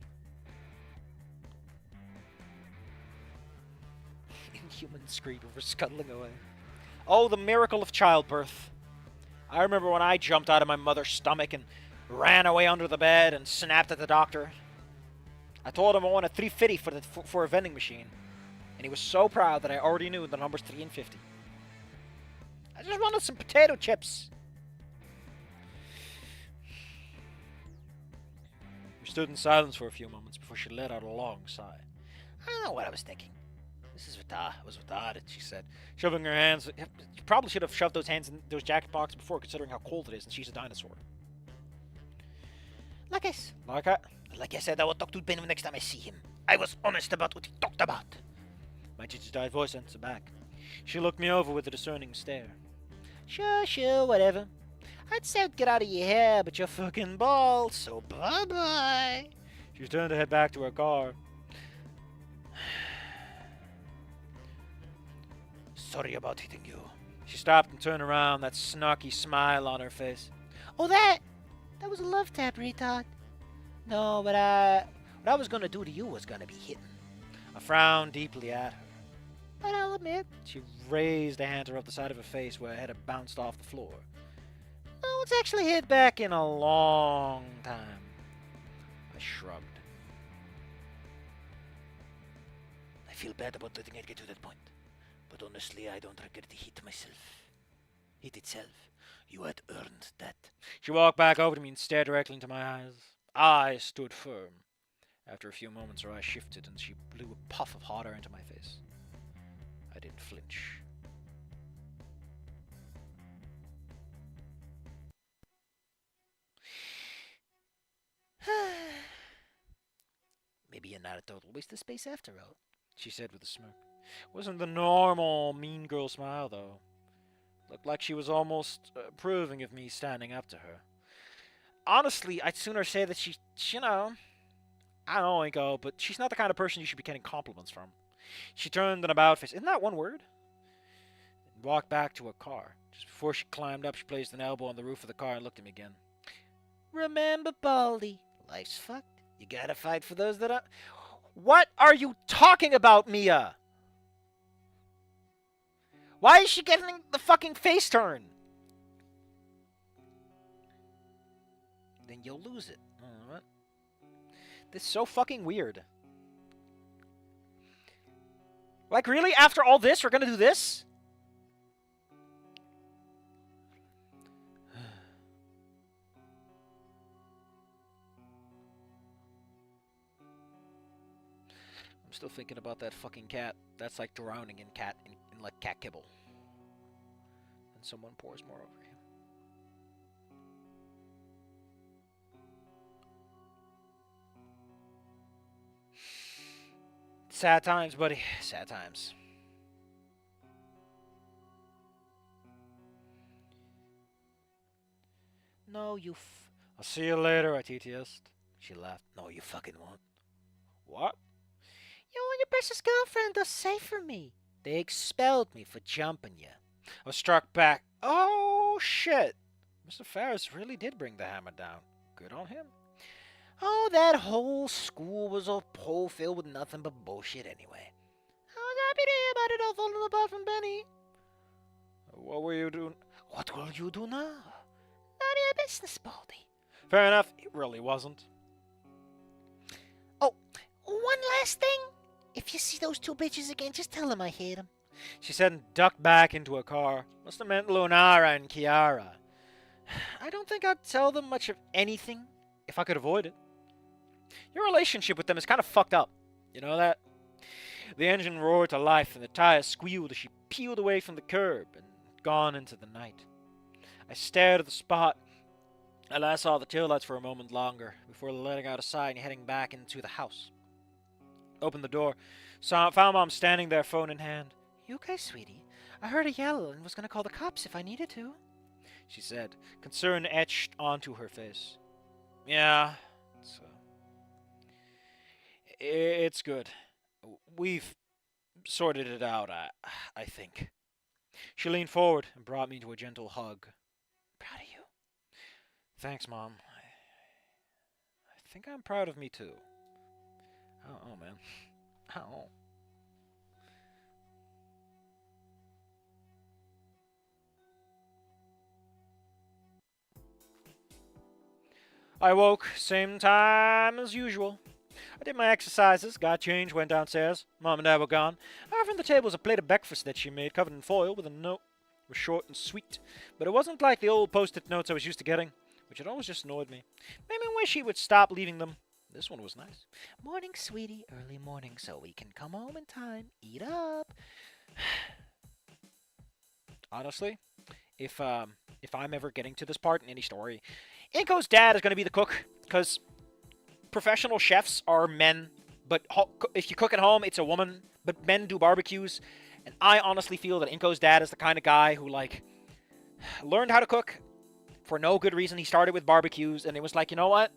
Inhuman scream over scuttling away. Oh, the miracle of childbirth. I remember when I jumped out of my mother's stomach and ran away under the bed and snapped at the doctor. I told him I wanted 350 for a vending machine. And he was so proud that I already knew the numbers 3 and 50. I just wanted some potato chips. We stood in silence for a few moments before she let out a long sigh. I don't know what I was thinking. This is retarded, she said, shoving her hands. You probably should have shoved those hands in those jacket pockets before, considering how cold it is, and she's a dinosaur. Like I said, I will talk to Ben next time I see him. I was honest about what he talked about. My teacher's voice answered back. She looked me over with a discerning stare. Sure, whatever. I'd say I'd get out of your hair, but you're fucking bald, so bye-bye. She turned to head back to her car. Sorry about hitting you. She stopped and turned around, that snarky smile on her face. Oh, that was a love tap, retard. No, but what I was gonna do to you was gonna be hitting. I frowned deeply at her. But I'll admit, she raised a hand to rub the side of her face where her head had bounced off the floor. no one's actually hit back in a long time. I shrugged. I feel bad about letting it get to that point. But honestly, I don't regret the hit myself. Hit itself. You had earned that. She walked back over to me and stared directly into my eyes. I stood firm. After a few moments, her eyes shifted and she blew a puff of hot air into my face. I didn't flinch. Maybe you're not a total waste of space after all, she said with a smirk. Wasn't the normal mean girl smile, though. Looked like she was almost approving of me standing up to her. Honestly, I'd sooner say that she, you know, I don't know, Inco, but she's not the kind of person you should be getting compliments from. She turned an about face. Isn't that one word? And walked back to her car. Just before she climbed up, she placed an elbow on the roof of the car and looked at me again. Remember, Baldy, life's fucked. You gotta fight for those that are... What are you talking about, Mia? Why is she getting the fucking face turn? Then you'll lose it. What? This is so fucking weird. Like, really? After all this, we're gonna do this? I'm still thinking about that fucking cat. That's like drowning in like cat kibble. And someone pours more over him. Sad times, buddy. Sad times. No, I'll see you later, I TTS'd. She laughed. No, you fucking won't. What? You and your precious girlfriend are safe from me. They expelled me for jumping you. I was struck back. Oh, shit. Mr. Ferris really did bring the hammer down. Good on him. Oh, that whole school was a hole filled with nothing but bullshit anyway. I was happy to hear about it all falling apart from Benny. What were you doing? What will you do now? None of your business, Baldy. Fair enough. It really wasn't. Oh, one last thing. If you see those two bitches again, just tell them I hate them. She said and ducked back into a car. Must have meant Lunara and Kiara. I don't think I'd tell them much of anything if I could avoid it. Your relationship with them is kind of fucked up. You know that? The engine roared to life and the tires squealed as she peeled away from the curb and gone into the night. I stared at the spot. I last saw the taillights for a moment longer before letting out a sigh and heading back into the house. Opened the door. Found Mom standing there, phone in hand. You okay, sweetie? I heard a yell and was going to call the cops if I needed to, she said, concern etched onto her face. Yeah, it's good. We've sorted it out, I think. She leaned forward and brought me to a gentle hug. Proud of you. Thanks, Mom. I think I'm proud of me, too. Oh, man. Oh. I woke, same time as usual. I did my exercises, got changed, went downstairs. Mom and Dad were gone. However, on the table was a plate of breakfast that she made, covered in foil, with a note. It was short and sweet, but it wasn't like the old post-it notes I was used to getting, which had always just annoyed me. Made me wish he would stop leaving them. This one was nice. Morning, sweetie, early morning, so we can come home in time. Eat up. Honestly, if I'm ever getting to this part in any story, Inco's dad is going to be the cook, because professional chefs are men, but if you cook at home, it's a woman, but men do barbecues, and I honestly feel that Inco's dad is the kind of guy who, like, learned how to cook for no good reason. He started with barbecues, and it was like, you know what?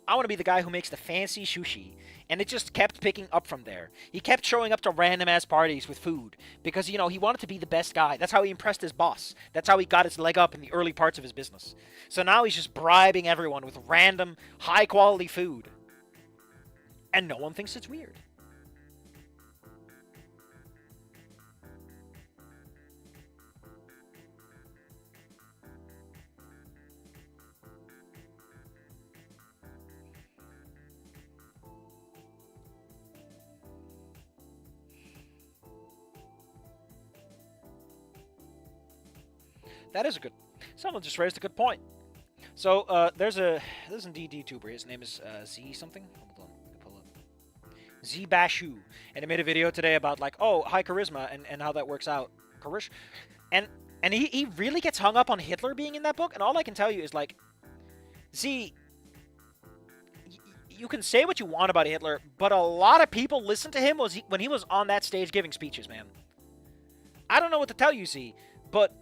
I want to be the guy who makes the fancy sushi. And it just kept picking up from there. He kept showing up to random-ass parties with food. Because, you know, he wanted to be the best guy. That's how he impressed his boss. That's how he got his leg up in the early parts of his business. So now he's just bribing everyone with random, high-quality food. And no one thinks it's weird. That is a good... Someone just raised a good point. So, there's an DD tuber. His name is Z something. Hold on, let me pull up. Z Bashu. And he made a video today about, like, oh, high charisma and how that works out. And he really gets hung up on Hitler being in that book. And all I can tell you is, like, Z, you can say what you want about Hitler, but a lot of people listened to him when he was on that stage giving speeches, man. I don't know what to tell you, Z, but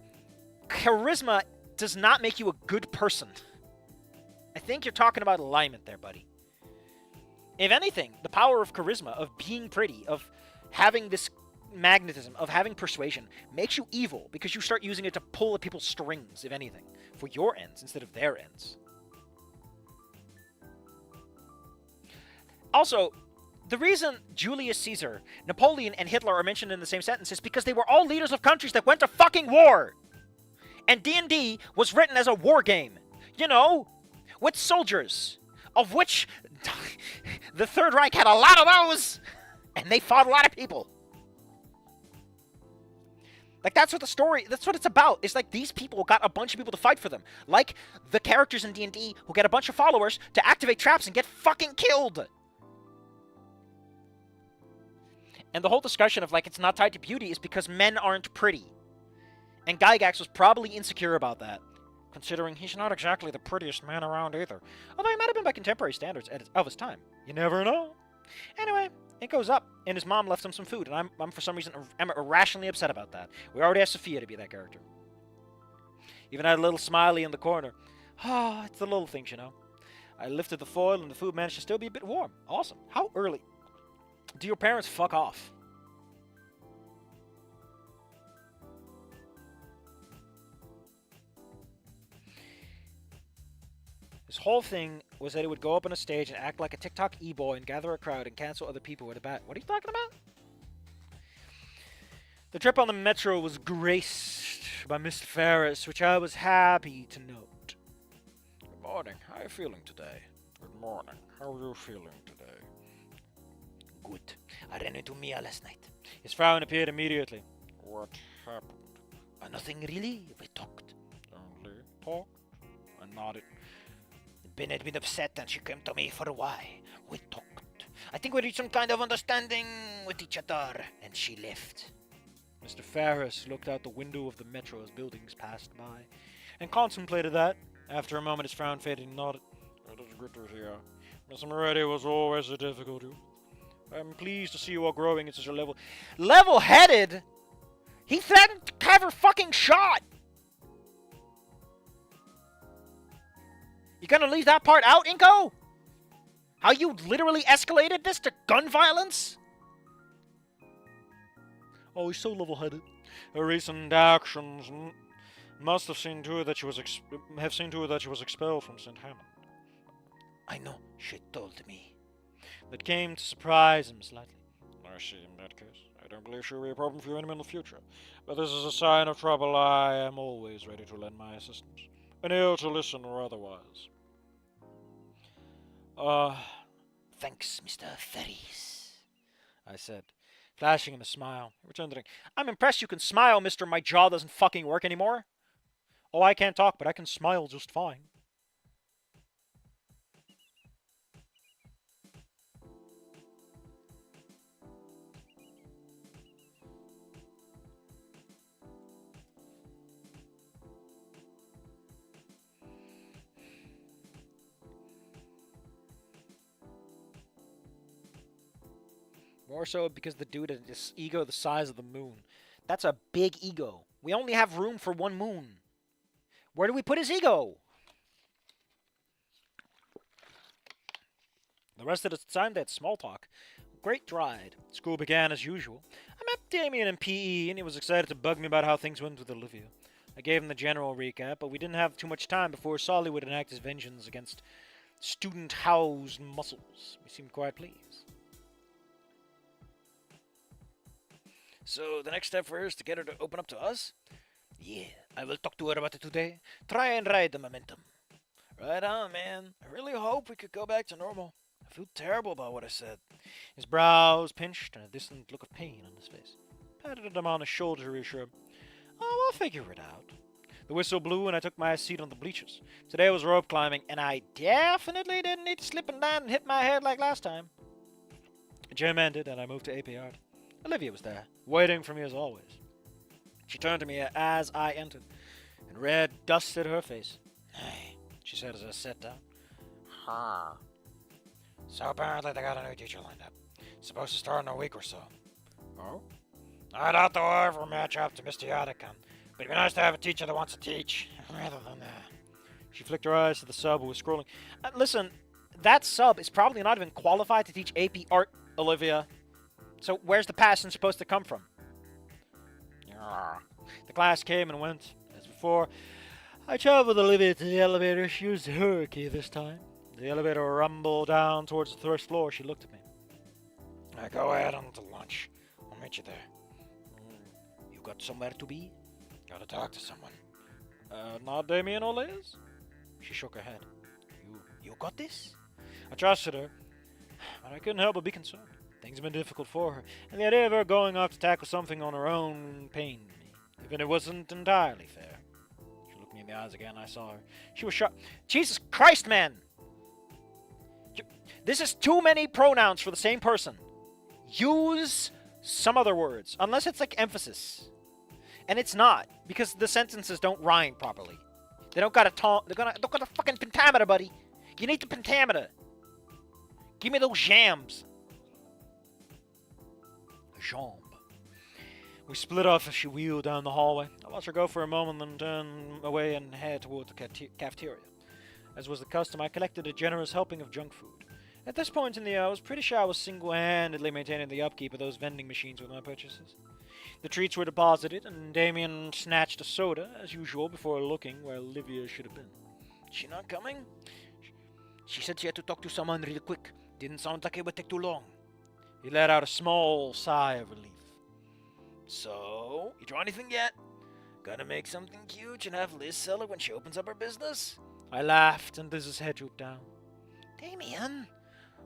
charisma does not make you a good person. I think you're talking about alignment there, buddy. If anything, the power of charisma, of being pretty, of having this magnetism, of having persuasion, makes you evil because you start using it to pull at people's strings, if anything, for your ends instead of their ends. Also, the reason Julius Caesar, Napoleon, and Hitler are mentioned in the same sentence is because they were all leaders of countries that went to fucking war. And D&D was written as a war game, you know, with soldiers, of which the Third Reich had a lot of those, and they fought a lot of people. Like, that's what it's about. It's like these people got a bunch of people to fight for them. Like the characters in D&D who get a bunch of followers to activate traps and get fucking killed. And the whole discussion of, like, it's not tied to beauty is because men aren't pretty. And Gygax was probably insecure about that, considering he's not exactly the prettiest man around either. Although he might have been by contemporary standards of his time. You never know. Anyway, it goes up, and his mom left him some food, and I'm for some reason irrationally upset about that. We already have Sophia to be that character. Even had a little smiley in the corner. Ah, it's the little things, you know. I lifted the foil and the food managed to still be a bit warm. Awesome. How early do your parents fuck off? His whole thing was that he would go up on a stage and act like a TikTok e-boy and gather a crowd and cancel other people with a bat. What are you talking about? The trip on the metro was graced by Mr. Ferris, which I was happy to note. Good morning. How are you feeling today? Good morning. How are you feeling today? Good. I ran into Mia last night. His frown appeared immediately. What happened? Nothing really. We talked. Only talked? I nodded. Ben had been upset and she came to me for why. We talked. I think we reached some kind of understanding with each other, and she left. Mr. Ferris looked out the window of the metro as buildings passed by, and contemplated that. After a moment, his frown faded and nodded. That is good to hear. Miss Moretti was always a difficulty. I'm pleased to see you all growing at such a level. Level-headed? He threatened to have her fucking shot! You gonna leave that part out, Inco? How you literally escalated this to gun violence? Oh, he's so level-headed. Her recent actions must have seen to it that she was expelled from St. Hammond. I know, she told me. That came to surprise him slightly. I see, in that case. I don't believe she'll be a problem for you anymore in the future. But this is a sign of trouble. I am always ready to lend my assistance. An ear to listen or otherwise. Thanks, Mr. Ferris, I said, flashing him a smile. He returned the ring. I'm impressed you can smile, mister. My jaw doesn't fucking work anymore. Oh, I can't talk, but I can smile just fine. More so because the dude had this ego the size of the moon. That's a big ego. We only have room for one moon. Where do we put his ego? The rest of the time they had small talk. Great dried. School began as usual. I met Damien in PE and he was excited to bug me about how things went with Olivia. I gave him the general recap, but we didn't have too much time before Solly would enact his vengeance against student housed muscles. We seemed quite pleased. So, the next step for her is to get her to open up to us? Yeah, I will talk to her about it today. Try and ride the momentum. Right on, man. I really hope we could go back to normal. I feel terrible about what I said. His brows pinched and a distant look of pain on his face. Patted him on the shoulder to reassure him. Oh, we'll figure it out. The whistle blew and I took my seat on the bleachers. Today was rope climbing, and I definitely didn't need to slip and land and hit my head like last time. The gym ended and I moved to AP Art. Olivia was there, waiting for me as always. She turned to me as I entered, and red dusted her face. Hey, She said as I sat down. huh. So apparently they got a new teacher lined up. Supposed to start in a week or so. Oh? I doubt they'll ever match up to Mr. Yadicon, but it'd be nice to have a teacher that wants to teach, rather than She flicked her eyes to the sub who was scrolling. Listen, that sub is probably not even qualified to teach AP Art, Olivia. So where's the passion supposed to come from? The class came and went. As before, I traveled with Olivia to the elevator. She used her key this time. The elevator rumbled down towards the first floor. She looked at me. Go ahead on to lunch. I'll meet you there. You got somewhere to be? Gotta talk to someone. Not Damien or Liz? She shook her head. You got this? I trusted her, but I couldn't help but be concerned. Things have been difficult for her, and the idea of her going off to tackle something on her own pained me, even if it wasn't entirely fair. She looked me in the eyes again. I saw her. She was shocked. Jesus Christ, man! This is too many pronouns for the same person. Use some other words, unless it's like emphasis. And it's not, because the sentences don't rhyme properly. They don't got a tone. They don't got a fucking pentameter, buddy. You need the pentameter. Give me those jams. Jambe. We split off as she wheeled down the hallway. I watched her go for a moment, then turn away and head toward the cafeteria. As was the custom, I collected a generous helping of junk food. At this point in the year, I was pretty sure I was single-handedly maintaining the upkeep of those vending machines with my purchases. The treats were deposited, and Damien snatched a soda, as usual, before looking where Olivia should have been. She not coming? She said she had to talk to someone real quick. Didn't sound like it would take too long. He let out a small sigh of relief. So, you draw anything yet? Gonna make something huge and have Liz sell it when she opens up her business? I laughed, and Liz's head drooped down. Damien,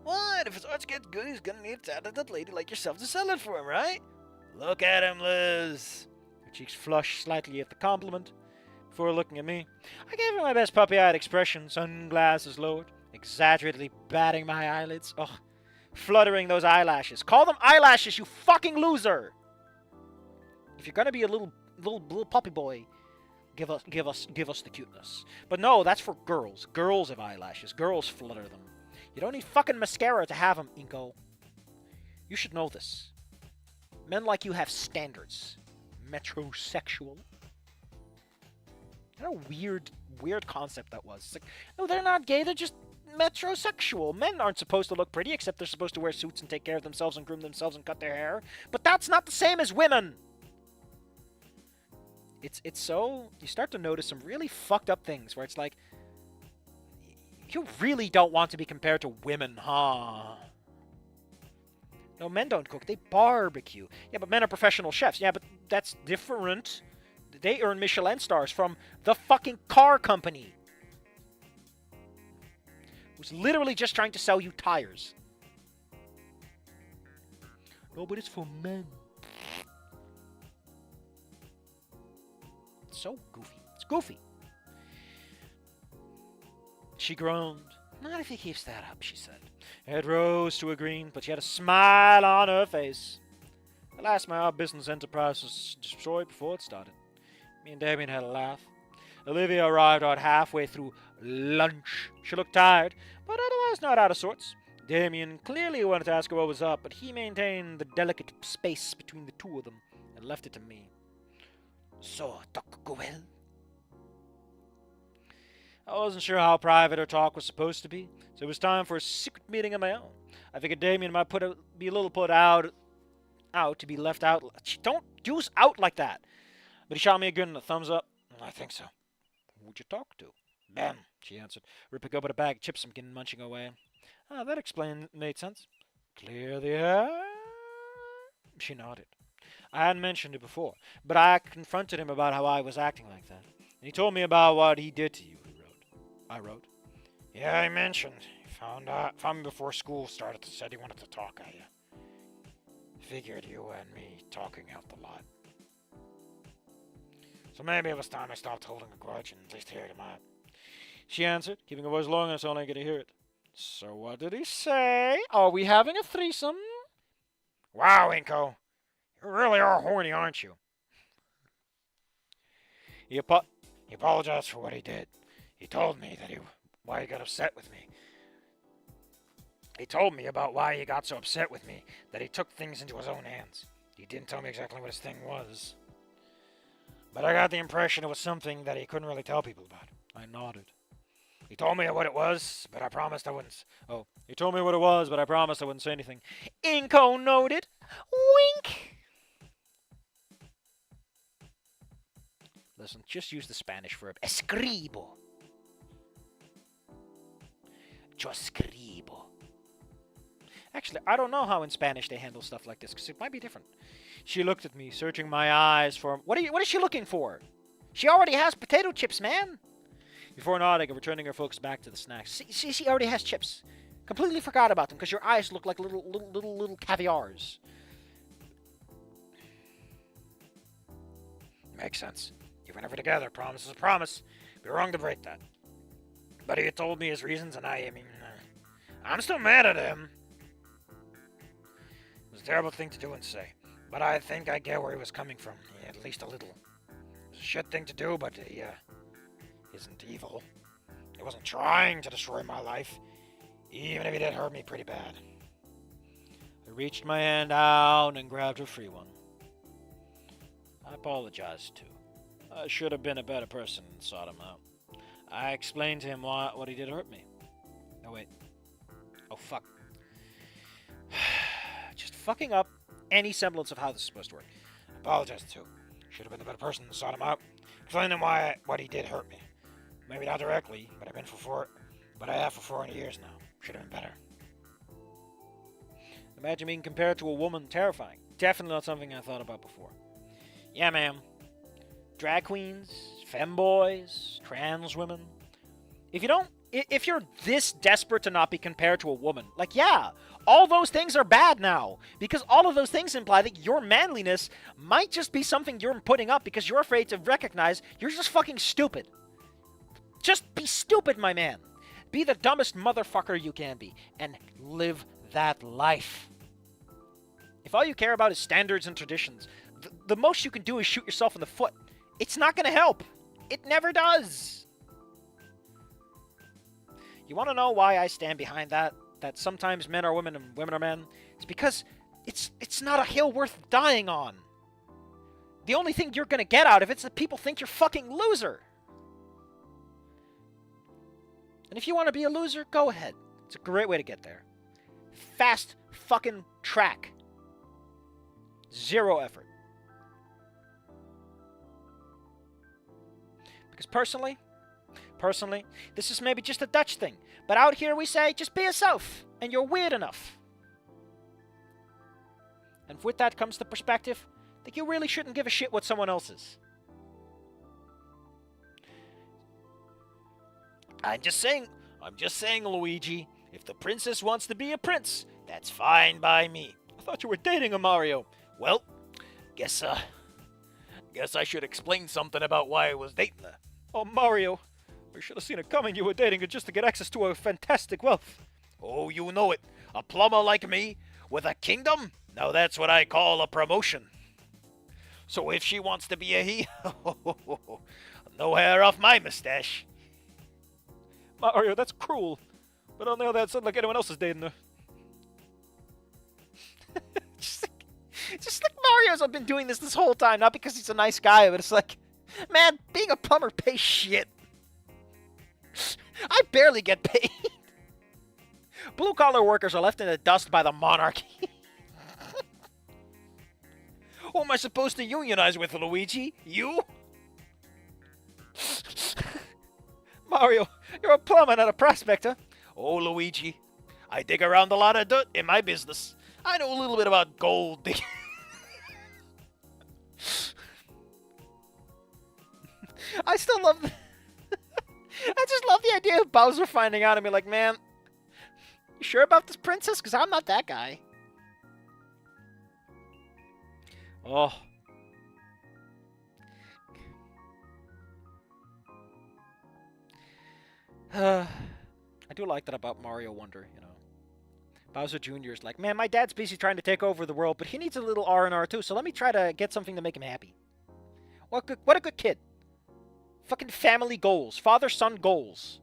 what? If his arts get good, he's gonna need a talented lady like yourself to sell it for him, right? Look at him, Liz. Her cheeks flushed slightly at the compliment. Before looking at me, I gave her my best puppy-eyed expression, sunglasses lowered, exaggerately batting my eyelids. Ugh, fluttering those eyelashes. Call them eyelashes, you fucking loser! If you're gonna be a little puppy boy, give us the cuteness. But no, that's for girls. Girls have eyelashes. Girls flutter them. You don't need fucking mascara to have them, Inco. You should know this. Men like you have standards. Metrosexual. What a weird concept that was. It's like, no, they're not gay, they're just metrosexual. Men aren't supposed to look pretty, except they're supposed to wear suits and take care of themselves and groom themselves and cut their hair. But that's not the same as women! It's so... You start to notice some really fucked up things where it's like... You really don't want to be compared to women, huh? No, men don't cook, they barbecue. Yeah, but men are professional chefs. Yeah, but that's different. They earn Michelin stars from the fucking car company. Who's literally just trying to sell you tires. No, but it's for men. It's so goofy. It's goofy. She groaned. Not if he keeps that up, she said. Head rose to a green, but she had a smile on her face. Alas, my business enterprise was destroyed before it started. Me and Damien had a laugh. Olivia arrived about halfway through lunch. She looked tired, but otherwise not out of sorts. Damien clearly wanted to ask her what was up, but he maintained the delicate space between the two of them and left it to me. So, talk go well? I wasn't sure how private her talk was supposed to be, so it was time for a secret meeting of my own. I figured Damien might be a little put out to be left out. Don't use out like that. But he shot me a good thumbs up. I think so. Who'd you talk to? Ben, she answered, ripping open a bag of chips and beginning munching away. That made sense. Clear the air? She nodded. I hadn't mentioned it before, but I confronted him about how I was acting like that. And he told me about what he did to you, I wrote. Yeah, I mentioned. He found me before school started, said he wanted to talk at you. Figured you and me talking helped a lot. So maybe it was time I stopped holding a grudge and at least heard him out. She answered, keeping her voice low enough so only I could hear it. So what did he say? Are we having a threesome? Wow, Inco. You really are horny, aren't you? He apologized for what he did. He told me why he got upset with me. He told me about why he got so upset with me that he took things into his own hands. He didn't tell me exactly what his thing was. But I got the impression it was something that he couldn't really tell people about. I nodded. He told me what it was, but I promised I wouldn't. Oh, he told me what it was, but I promised I wouldn't say anything. Inco noted. Wink! Listen, just use the Spanish verb. Escribo. Yo escribo. Actually, I don't know how in Spanish they handle stuff like this, because it might be different. She looked at me, searching my eyes for... What is she looking for? She already has potato chips, man! Before nodding and returning her focus back to the snacks. See, she already has chips. Completely forgot about them, because your eyes look like little caviars. Makes sense. You were never together. Promise is a promise. Be wrong to break that. But he had told me his reasons, and I'm still mad at him. It was a terrible thing to do and say. But I think I get where he was coming from. Yeah, at least a little. It was a shit thing to do, but he isn't evil. He wasn't trying to destroy my life, even if he did hurt me pretty bad. I reached my hand out and grabbed her free one. I apologized, too. I should have been a better person and sought him out. I explained to him what he did hurt me. Oh, wait. Oh, fuck. Just fucking up any semblance of how this is supposed to work. I apologize, too. Should have been the better person to sort him out. Explain him what he did hurt me. Maybe not directly, but I have for 400 years now. Should have been better. Imagine being compared to a woman. Terrifying. Definitely not something I thought about before. Yeah, ma'am. Drag queens, femboys, trans women. If you're this desperate to not be compared to a woman, like, yeah, all those things are bad now. Because all of those things imply that your manliness might just be something you're putting up because you're afraid to recognize you're just fucking stupid. Just be stupid, my man. Be the dumbest motherfucker you can be. And live that life. If all you care about is standards and traditions, the most you can do is shoot yourself in the foot. It's not going to help. It never does. You want to know why I stand behind that? That sometimes men are women and women are men? It's because it's not a hill worth dying on. The only thing you're going to get out of it is that people think you're fucking loser. And if you want to be a loser, go ahead. It's a great way to get there. Fast fucking track. Zero effort. Because personally, this is maybe just a Dutch thing. But out here we say, just be yourself. And you're weird enough. And with that comes the perspective that you really shouldn't give a shit what someone else is. I'm just saying, Luigi, if the princess wants to be a prince, that's fine by me. I thought you were dating a Mario. Well, guess I should explain something about why I was dating her. Oh, Mario, I should have seen it coming. You were dating her just to get access to her fantastic wealth. Oh, you know it. A plumber like me with a kingdom? Now that's what I call a promotion. So if she wants to be a he, no hair off my mustache. Mario, that's cruel. But on the other hand, it's not like anyone else is dating her. just like Mario's been doing this whole time, not because he's a nice guy, but it's like, man, being a plumber pays shit. I barely get paid. Blue-collar workers are left in the dust by the monarchy. Who am I supposed to unionize with, Luigi? You? Mario, you're a plumber, not a prospector. Oh, Luigi, I dig around a lot of dirt in my business. I know a little bit about gold digging. I still love I just love the idea of Bowser finding out and be like, man, you sure about this princess? Because I'm not that guy. Oh. I do like that about Mario Wonder, you know. Bowser Jr. is like, man, my dad's busy trying to take over the world, but he needs a little R&R too, so let me try to get something to make him happy. What a good kid. Fucking family goals. Father-son goals.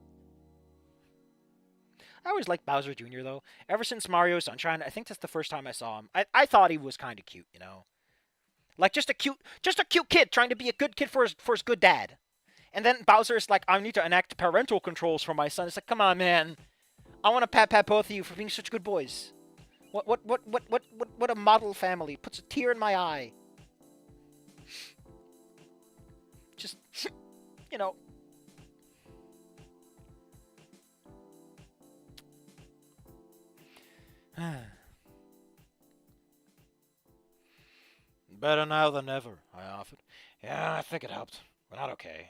I always liked Bowser Jr., though. Ever since Mario Sunshine, I think that's the first time I saw him. I thought he was kind of cute, you know? Like, just a cute kid trying to be a good kid for his good dad. And then Bowser is like, I need to enact parental controls for my son. It's like, come on, man. I want to pat both of you for being such good boys. What a model family. Puts a tear in my eye. Just, you know. Better now than ever, I offered. Yeah, I think it helped. But not okay.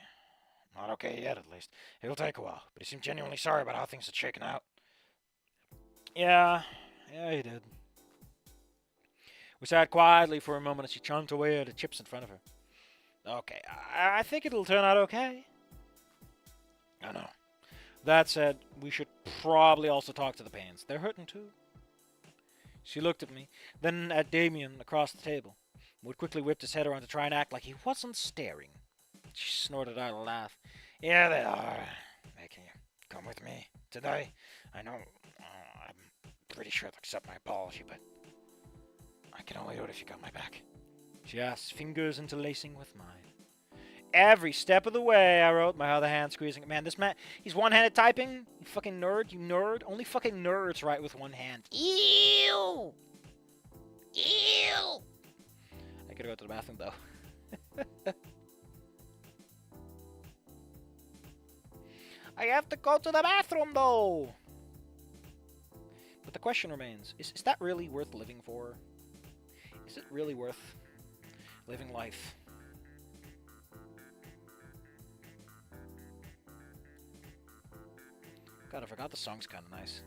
Not okay yet, at least. It'll take a while, but he seemed genuinely sorry about how things had shaken out. Yeah, he did. We sat quietly for a moment as she chomped away at the chips in front of her. Okay, I think it'll turn out okay. I know. That said, we should probably also talk to the Paynes. They're hurting too. She looked at me, then at Damien across the table. Wood quickly whipped his head around to try and act like he wasn't staring. She snorted out a laugh. Yeah, they are. Making you come with me today. I know. I'm pretty sure they'll accept my apology, but I can only do it if you got my back. She asked, fingers interlacing with mine. Every step of the way, I wrote my other hand squeezing it. Man, this man, he's one-handed typing. You fucking nerd, you nerd. Only fucking nerds write with one hand. Ew! Ew! I gotta go to the bathroom, though. I have to go to the bathroom, though! But the question remains, is that really worth living for? Is it really worth living life? God, I forgot the song's kind of nice.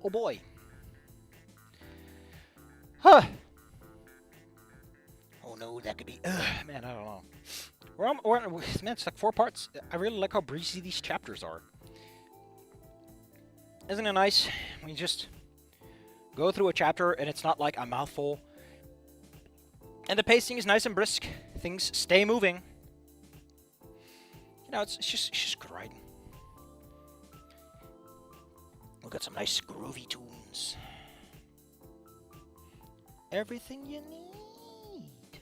Oh boy. Huh. Oh no, that could be. Man, I don't know. Man, it's like 4 parts. I really like how breezy these chapters are. Isn't it nice? When you just go through a chapter and it's not like a mouthful. And the pacing is nice and brisk. Things stay moving. You know, it's just good writing. We've got some nice groovy tunes. Everything you need.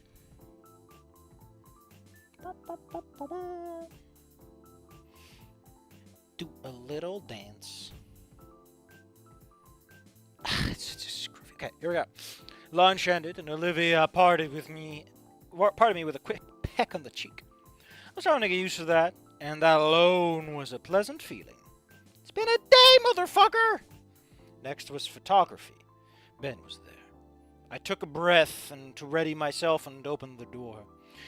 Do a little dance. It's just groovy. Okay, here we go. Lunch ended, and Olivia parted with me with a quick peck on the cheek. I was starting to get used to that, and that alone was a pleasant feeling. It's been a day, motherfucker! Next was photography. Ben was there. I took a breath and to ready myself and opened the door.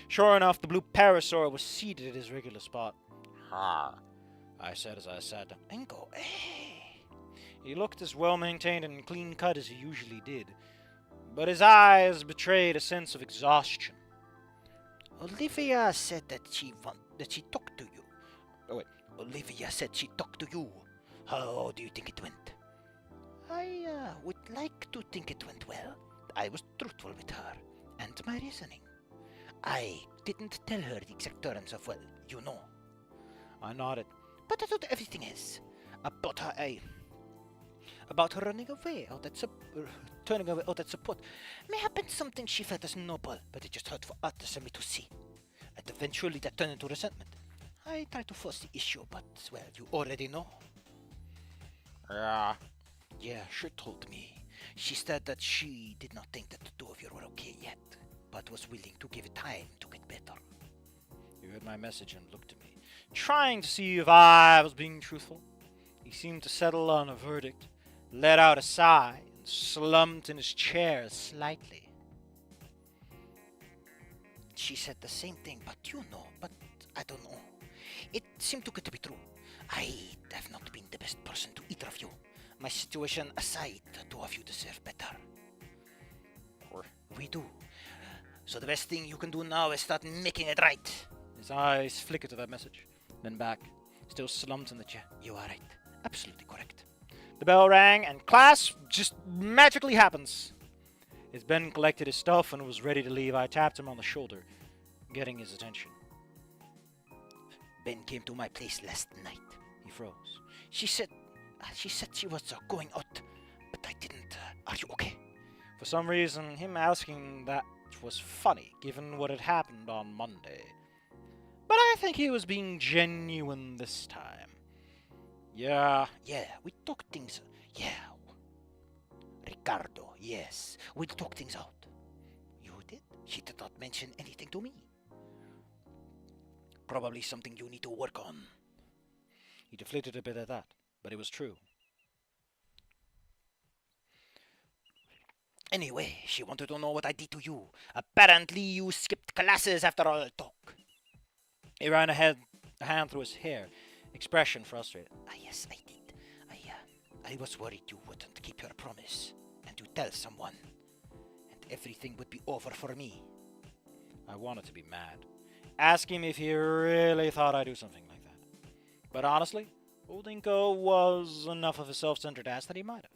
Sure enough, the blue parasaur was seated at his regular spot. Ha! I said as I sat down. Inco, hey! He looked as well-maintained and clean-cut as he usually did, but his eyes betrayed a sense of exhaustion. Olivia said that she talked to you. Oh wait, Olivia said she talked to you. How do you think it went? I would like to think it went well. I was truthful with her, and my reasoning. I didn't tell her the exact terms of, well, you know. I nodded. But I thought everything else. About her running away, turning away out that support. May have been something she felt as noble, but it just hurt for others and me to see. And eventually that turned into resentment. I tried to force the issue, but, well, you already know. Yeah, she told me. She said that she did not think that the two of you were okay yet, but was willing to give it time to get better. He read my message and looked at me, trying to see if I was being truthful. He seemed to settle on a verdict, let out a sigh, and slumped in his chair slightly. She said the same thing, but I don't know. It seemed too good to be true. I have not been the best person to either of you. My situation aside, the two of you deserve better. Or we do. So the best thing you can do now is start making it right. His eyes flickered to that message, then back, still slumped in the chair. You are right. Absolutely correct. The bell rang, and class just magically happens. As Ben collected his stuff and was ready to leave, I tapped him on the shoulder, getting his attention. Ben came to my place last night. He froze. She said she was going out, but I didn't. Are you okay? For some reason, him asking that was funny, given what had happened on Monday. But I think he was being genuine this time. Yeah, we talked things. Yeah. Ricardo, yes, we talked things out. You did? She did not mention anything to me. Probably something you need to work on. He deflated a bit at that, but it was true. Anyway, she wanted to know what I did to you. Apparently you skipped classes after all the talk. He ran a hand through his hair, expression frustrated. Yes, I did. I was worried you wouldn't keep your promise, and you tell someone, and everything would be over for me. I wanted to be mad. Ask him if he really thought I'd do something like that. But honestly, old Inco was enough of a self-centered ass that he might have.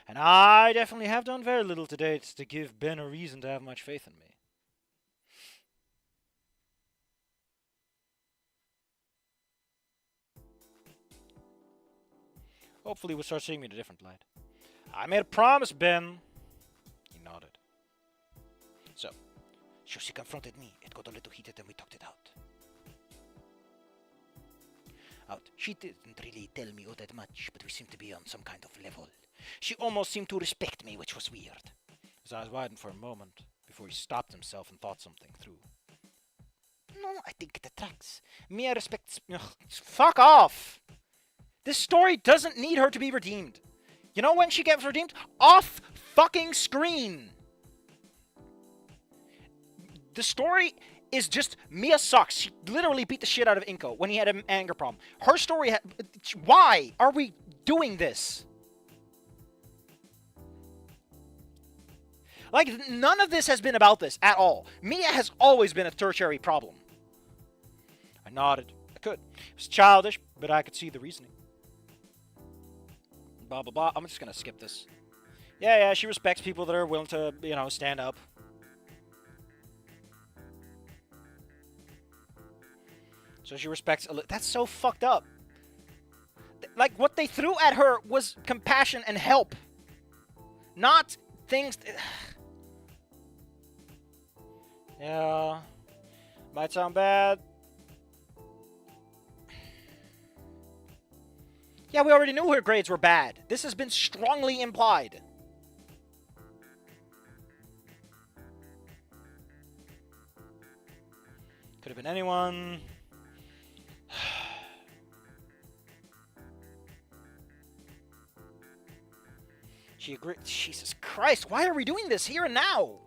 And I definitely have done very little to date to give Ben a reason to have much faith in me. Hopefully we'll start seeing me in a different light. I made a promise, Ben. He nodded. So she confronted me. It got a little heated and we talked it out. She didn't really tell me all that much, but we seemed to be on some kind of level. She almost seemed to respect me, which was weird. His eyes widened for a moment before he stopped himself and thought something through. No, I think it attracts. Mia respects... Ugh, fuck off! This story doesn't need her to be redeemed. You know when she gets redeemed? Off fucking screen! The story is just Mia sucks. She literally beat the shit out of Inco when he had an anger problem. Her story... Why are we doing this? Like, none of this has been about this at all. Mia has always been a tertiary problem. I nodded. I could. It was childish, but I could see the reasoning. Blah, blah, blah. I'm just gonna skip this. Yeah, she respects people that are willing to, you know, stand up. So she respects... That's so fucked up. Like, what they threw at her was compassion and help. Not things... Yeah. Might sound bad. Yeah, we already knew her grades were bad. This has been strongly implied. Could have been anyone. She agreed. Jesus Christ, why are we doing this here and now?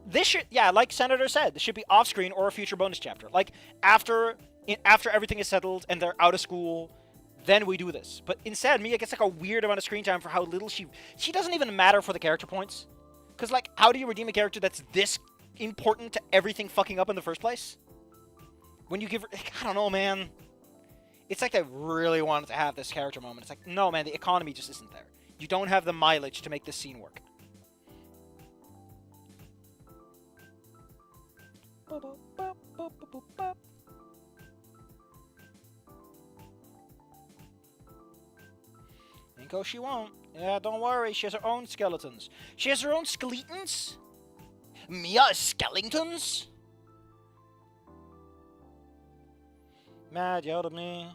This should, yeah, like Senator said, this should be off-screen or a future bonus chapter. Like, after everything is settled and they're out of school, then we do this. But instead, Mia gets like a weird amount of screen time for how little she doesn't even matter for the character points. Because, like, how do you redeem a character that's this important to everything fucking up in the first place? When you give her, like, I don't know, man. It's like they really wanted to have this character moment. It's like, no, man, the economy just isn't there. You don't have the mileage to make this scene work. Inco, she won't. Yeah, don't worry. She has her own skeletons. She has her own skeletons? Mia has skeletons? Mad yelled at me.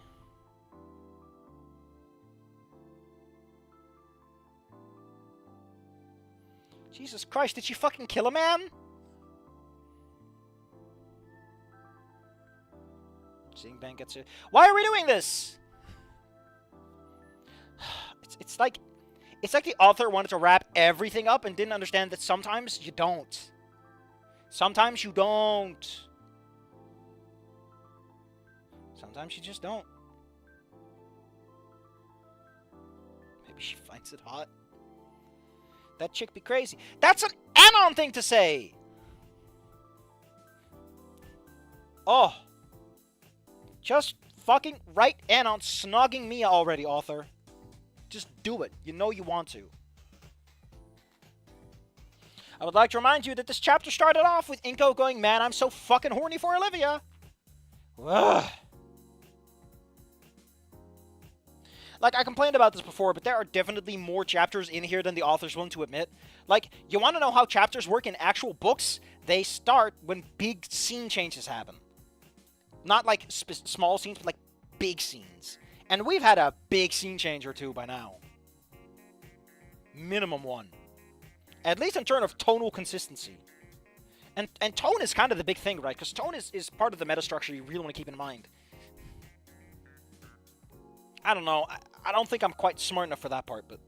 Jesus Christ, did she fucking kill a man? Seeing Ben gets it. Why are we doing this? It's like the author wanted to wrap everything up and didn't understand that sometimes you don't. Sometimes you don't. Sometimes you just don't. Maybe she finds it hot. That chick be crazy. That's an anon thing to say! Oh. Just fucking write anon snogging Mia already, author. Just do it. You know you want to. I would like to remind you that this chapter started off with Inco going, man, I'm so fucking horny for Olivia. Ugh. Like, I complained about this before, but there are definitely more chapters in here than the author's willing to admit. Like, you want to know how chapters work in actual books? They start when big scene changes happen. Not like small scenes, but like big scenes. And we've had a big scene change or two by now. Minimum one. At least in terms of tonal consistency. And tone is kind of the big thing, right? Because tone is part of the meta structure you really want to keep in mind. I don't know. I don't think I'm quite smart enough for that part, but...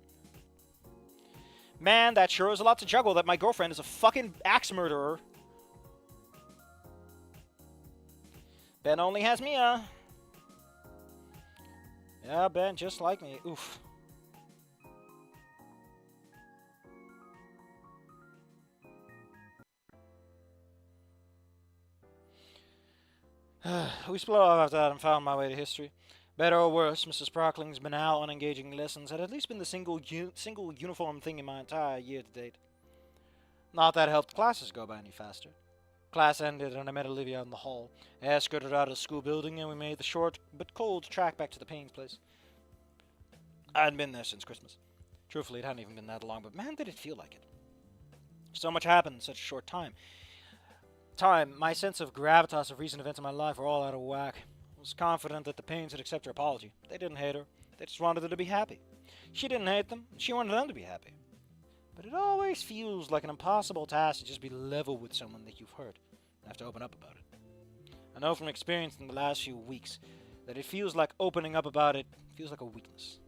Man, that sure is a lot to juggle that my girlfriend is a fucking axe murderer. Ben only has Mia. Yeah, Ben, just like me. Oof. We split off after that and found my way to history. Better or worse, Mrs. Sprockling's banal, unengaging lessons had at least been the single uniform thing in my entire year to date. Not that it helped classes go by any faster. Class ended and I met Olivia in the hall. I escorted her out of the school building and we made the short but cold trek back to the Payne's place. I hadn't been there since Christmas. Truthfully, it hadn't even been that long, but man, did it feel like it. So much happened in such a short time. My sense of gravitas of recent events in my life were all out of whack. I was confident that the Paynes would accept her apology. They didn't hate her. They just wanted her to be happy. She didn't hate them. She wanted them to be happy. But it always feels like an impossible task to just be level with someone that you've hurt and have to open up about it. I know from experience in the last few weeks that it feels like opening up about it feels like a weakness.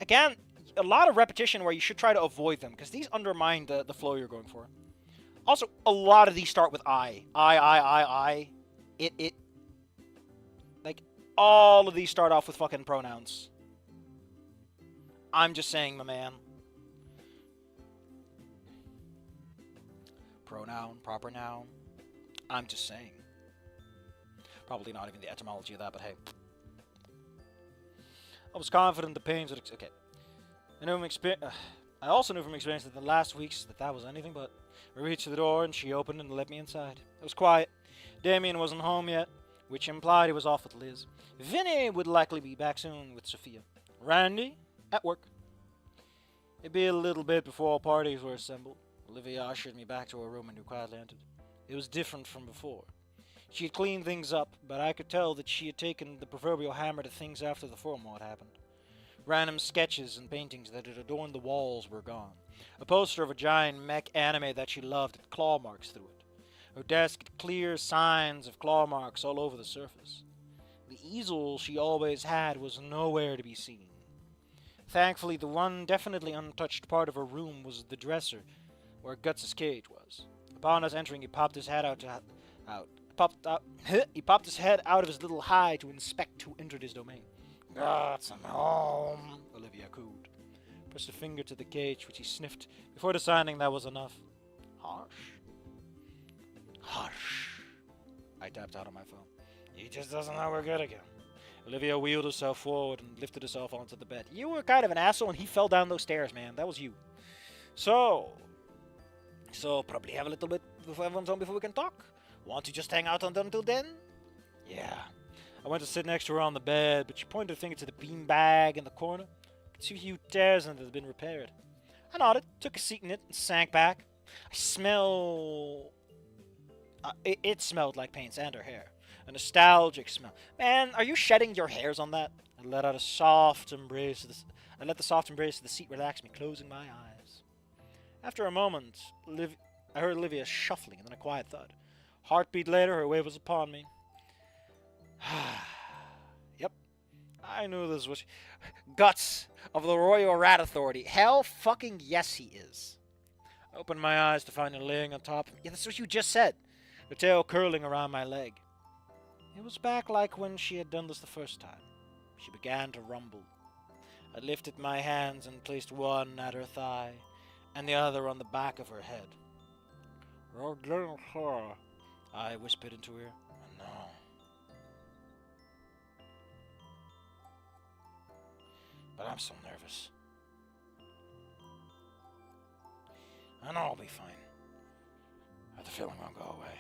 Again, a lot of repetition where you should try to avoid them because these undermine the flow you're going for. Also, a lot of these start with I. I. It. Like, all of these start off with fucking pronouns. I'm just saying, my man. pronoun, proper noun. I'm just saying. Probably not even the etymology of that, but hey. I was confident the pains would... Okay. I also knew from experience that the last weeks that was anything but. We reached the door and she opened and let me inside. It was quiet. Damien wasn't home yet, which implied he was off with Liz. Vinny would likely be back soon with Sophia. Randy, at work. It'd be a little bit before all parties were assembled. Olivia ushered me back to her room and we quietly entered. It was different from before. She had cleaned things up, but I could tell that she had taken the proverbial hammer to things after the formal had happened. Random sketches and paintings that had adorned the walls were gone. A poster of a giant mech anime that she loved had claw marks through it. Her desk had clear signs of claw marks all over the surface. The easel she always had was nowhere to be seen. Thankfully, the one definitely untouched part of her room was the dresser, where Guts' cage was. Upon us entering, he popped his head he popped his head out of his little hide to inspect who entered his domain. Guts, I'm home, Olivia cooed. Pressed a finger to the cage, which he sniffed before deciding that was enough. Harsh. Harsh. I tapped out on my phone. He just doesn't know we're good again. Olivia wheeled herself forward and lifted herself onto the bed. You were kind of an asshole and he fell down those stairs, man. That was you. So probably have a little bit before everyone's home before we can talk. Want to just hang out until then? Yeah. I went to sit next to her on the bed, but she pointed her finger to the beanbag in the corner. I could see a few tears in it that had been repaired. I nodded, took a seat in it, and sank back. It smelled like paints and her hair. A nostalgic smell. Man, are you shedding your hairs on that? I let the soft embrace of the seat relax me, closing my eyes. After a moment, I heard Olivia shuffling, and then a quiet thud. Heartbeat later, her wave was upon me. Yep, I knew this was... Guts of the Royal Rat Authority. Hell fucking yes he is. I opened my eyes to find her laying on top of me. Yeah, that's what you just said. Her tail curling around my leg. It was back like when she had done this the first time. She began to rumble. I lifted my hands and placed one at her thigh, and the other on the back of her head. I whispered into her ear. No. But I'm so nervous. I know I'll be fine. The feeling won't go away.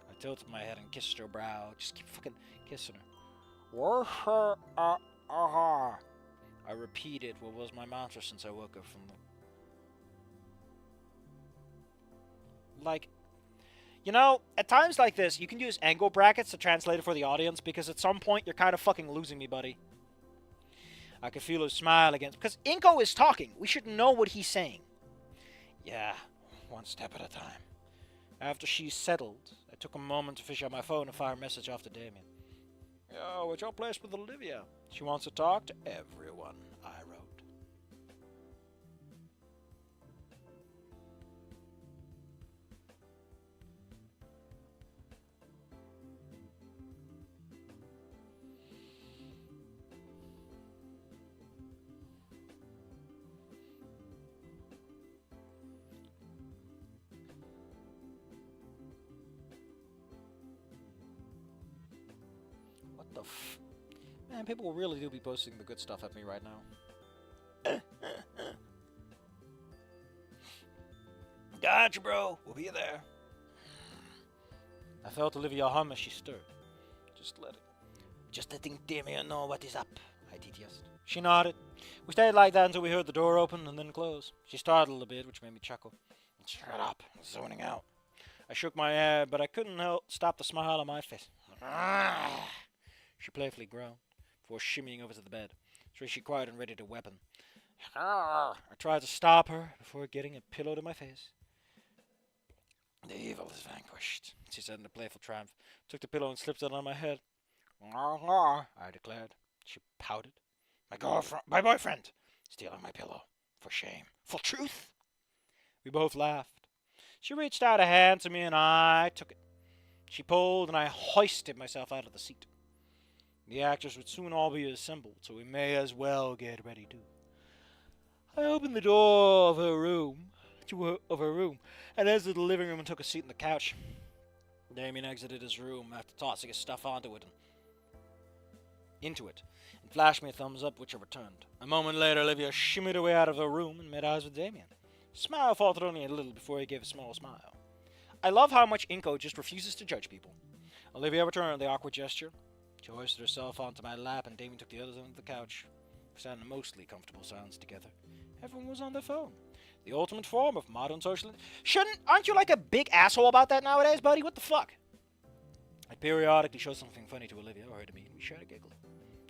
I tilted my head and kissed her brow. Just keep fucking kissing her. I repeated what was my mantra since I woke up from the... Like, you know, at times like this, you can use angle brackets to translate it for the audience, because at some point you're kind of fucking losing me, buddy. I could feel her smile again, because Inco is talking. We should know what he's saying. Yeah, one step at a time. After she settled, I took a moment to fish out my phone and fire a message off to Damien. Yo, what's your place with Olivia? She wants to talk to everyone, I wrote. What the f... Man, people really do be posting the good stuff at me right now. Gotcha, bro. We'll be there. I felt Olivia hum as she stirred. Just letting Damien know what is up, I TTS'd. She nodded. We stayed like that until we heard the door open and then close. She startled a bit, which made me chuckle. Shut up. I'm zoning out. I shook my head, but I couldn't stop the smile on my face. She playfully groaned before shimmying over to the bed. She quiet and ready to weapon. I tried to stop her before getting a pillow to my face. The evil is vanquished, she said in a playful triumph. Took the pillow and slipped it on my head. I declared. She pouted. My boyfriend, stealing my pillow. For shame. For truth? We both laughed. She reached out a hand to me and I took it. She pulled and I hoisted myself out of the seat. The actors would soon all be assembled, so we may as well get ready too. I opened the door of her room, of her room and exited the living room and took a seat on the couch. Damien exited his room after tossing his stuff into it, and flashed me a thumbs up, which I returned. A moment later, Olivia shimmied away out of her room and made eyes with Damien. His smile faltered only a little before he gave a small smile. I love how much Inco just refuses to judge people. Olivia returned the awkward gesture. She hoisted herself onto my lap, and Damien took the others onto the couch. We sat in mostly comfortable silence together. Everyone was on their phone. The ultimate form of modern social... Aren't you like a big asshole about that nowadays, buddy? What the fuck? I periodically showed something funny to Olivia or her to me, and we shared a giggle.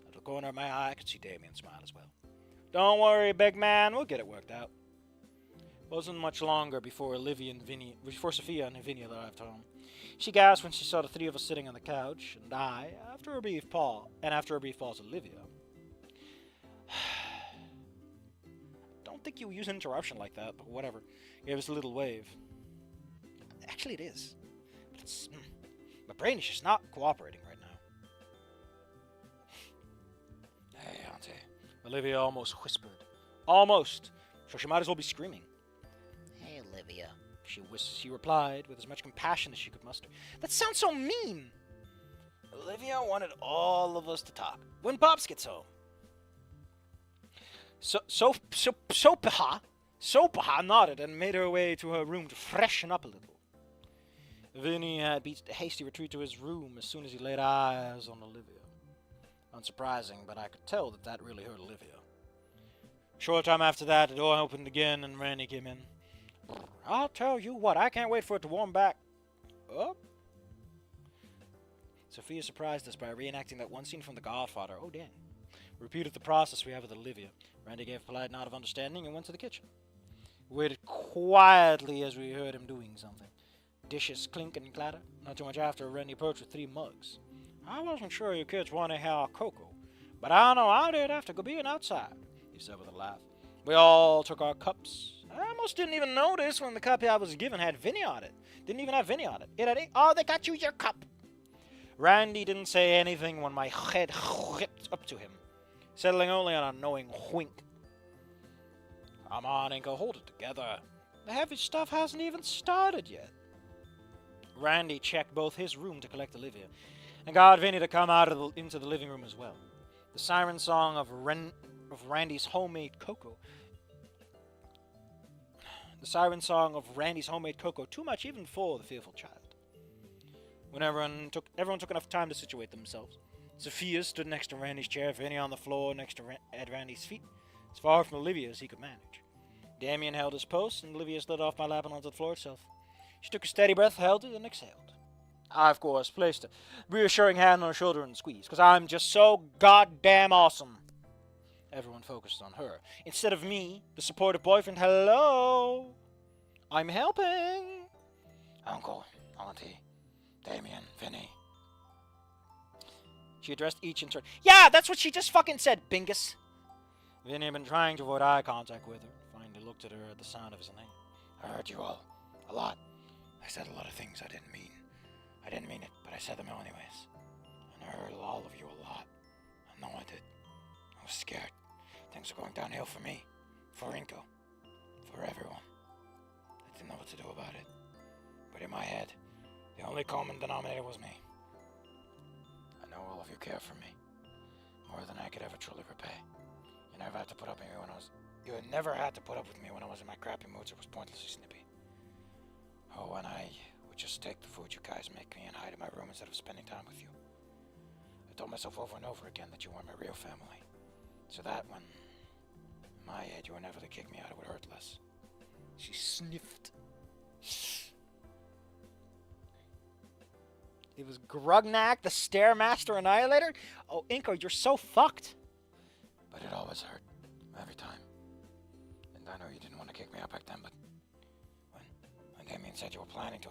Out of the corner of my eye, I could see Damien smile as well. Don't worry, big man. We'll get it worked out. It wasn't much longer before Sophia and Vinny arrived home. She gasped when she saw the three of us sitting on the couch, and I, after a brief pause, Olivia. Don't think you would use an interruption like that, but whatever. Gave us a little wave. Actually, it is. But it's... my brain is just not cooperating right now. Hey, Auntie. Olivia almost whispered. Almost. So she might as well be screaming. Hey, Olivia. She replied with as much compassion as she could muster. That sounds so mean. Olivia wanted all of us to talk. When Pops gets home. Sopaha nodded and made her way to her room to freshen up a little. Vinny had beat a hasty retreat to his room as soon as he laid eyes on Olivia. Unsurprising, but I could tell that really hurt Olivia. Short time after that, the door opened again and Randy came in. I'll tell you what, I can't wait for it to warm back up. Sophia surprised us by reenacting that one scene from The Godfather. Oh, dang. We repeated the process we had with Olivia. Randy gave a polite nod of understanding and went to the kitchen. We waited quietly as we heard him doing something. Dishes clink and clatter. Not too much after, Randy approached with 3 mugs. I wasn't sure you kids wanted to have cocoa, but I know I did after being outside, he said with a laugh. We all took our cups. I almost didn't even notice when the cup I was given had Vinny on it. Didn't even have Vinny on it. Oh, they got you your cup. Randy didn't say anything when my head whipped up to him, settling only on a knowing wink. Come on, Inco, hold it together. The heavy stuff hasn't even started yet. Randy checked both his room to collect Olivia, and got Vinny to come out into the living room as well. The siren song of Randy's homemade cocoa. The siren song of Randy's homemade cocoa, too much even for the fearful child. When everyone took enough time to situate themselves. Sophia stood next to Randy's chair, Vinny on the floor next to at Randy's feet, as far from Olivia as he could manage. Damien held his post, and Olivia slid off my lap and onto the floor itself. She took a steady breath, held it, and exhaled. I, of course, placed a reassuring hand on her shoulder and squeezed, because I'm just so goddamn awesome. Everyone focused on her, instead of me, the supportive boyfriend. Hello? I'm helping. Uncle, Auntie, Damien, Vinny. She addressed each in turn. Yeah, that's what she just fucking said, Bingus. Vinny had been trying to avoid eye contact with her. Finally looked at her at the sound of his name. I heard you all. A lot. I said a lot of things I didn't mean. I didn't mean it, but I said them anyways. And I heard all of you a lot. I know I did. I was scared. Things were going downhill for me. For Inco. For everyone. I didn't know what to do about it. But in my head, the only common denominator was me. I know all of you care for me. More than I could ever truly repay. You never had to put up with me when I was... You had never had to put up with me when I was in my crappy moods or was pointlessly snippy. Oh, and I would just take the food you guys make me and hide in my room instead of spending time with you. I told myself over and over again that you weren't my real family. So that when, in my head, you were never to kick me out, it would hurt less. She sniffed. It was Grugnak, the Stairmaster Annihilator? Oh, Inco, you're so fucked. But it always hurt. Every time. And I know you didn't want to kick me out back then, but... When Damien said you were planning to,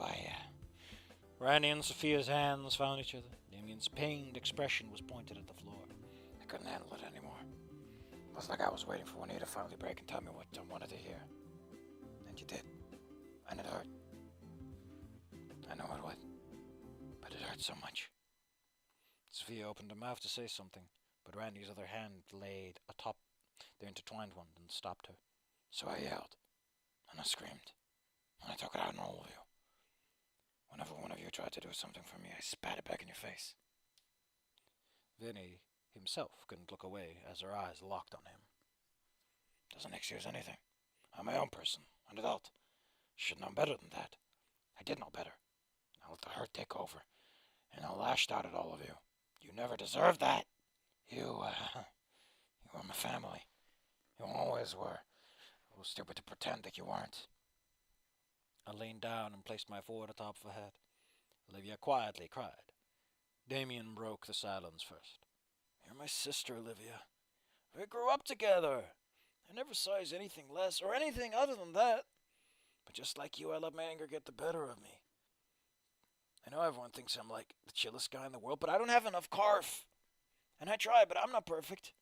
Randy and Sophia's hands found each other. Damien's pained expression was pointed at the floor. I couldn't handle it anymore. It was like I was waiting for Juanita to finally break and tell me what I wanted to hear. And you did. And it hurt. I know it would. But it hurt so much. Sophia opened her mouth to say something, but Randy's other hand laid atop their intertwined one and stopped her. So I yelled, and I screamed. And I took it out on all of you. Whenever one of you tried to do something for me, I spat it back in your face. Vinny himself couldn't look away as her eyes locked on him. Doesn't excuse anything. I'm my own person, an adult. Should know better than that. I did know better. I let the hurt take over, and I lashed out at all of you. You never deserved that. You were my family. You always were. It was stupid to pretend that you weren't. I leaned down and placed my forehead atop of her head. Olivia quietly cried. Damien broke the silence first. You're my sister, Olivia. We grew up together. I never saw you as anything less or anything other than that. But just like you, I let my anger get the better of me. I know everyone thinks I'm like the chillest guy in the world, but I don't have enough carf. And I try, but I'm not perfect.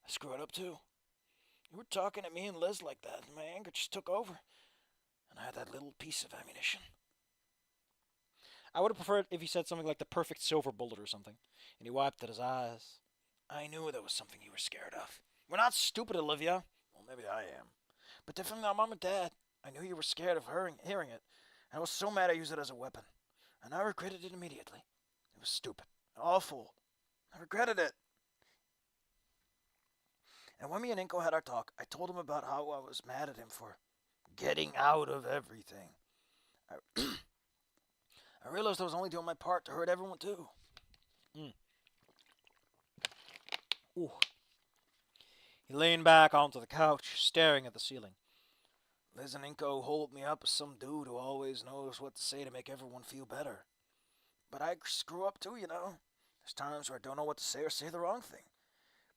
I screw it up too. You were talking at me and Liz like that, and my anger just took over. And I had that little piece of ammunition. I would have preferred if he said something like the perfect silver bullet or something, and he wiped at his eyes. I knew there was something you were scared of. We're not stupid, Olivia. Well, maybe I am. But definitely not Mom and Dad. I knew you were scared of hearing it. And I was so mad I used it as a weapon. And I regretted it immediately. It was stupid. Awful. I regretted it. And when me and Inco had our talk, I told him about how I was mad at him for getting out of everything. I realized I was only doing my part to hurt everyone too. Ooh. He leaned back onto the couch, staring at the ceiling. Liz and Inco hold me up as some dude who always knows what to say to make everyone feel better. But I screw up too, you know. There's times where I don't know what to say or say the wrong thing.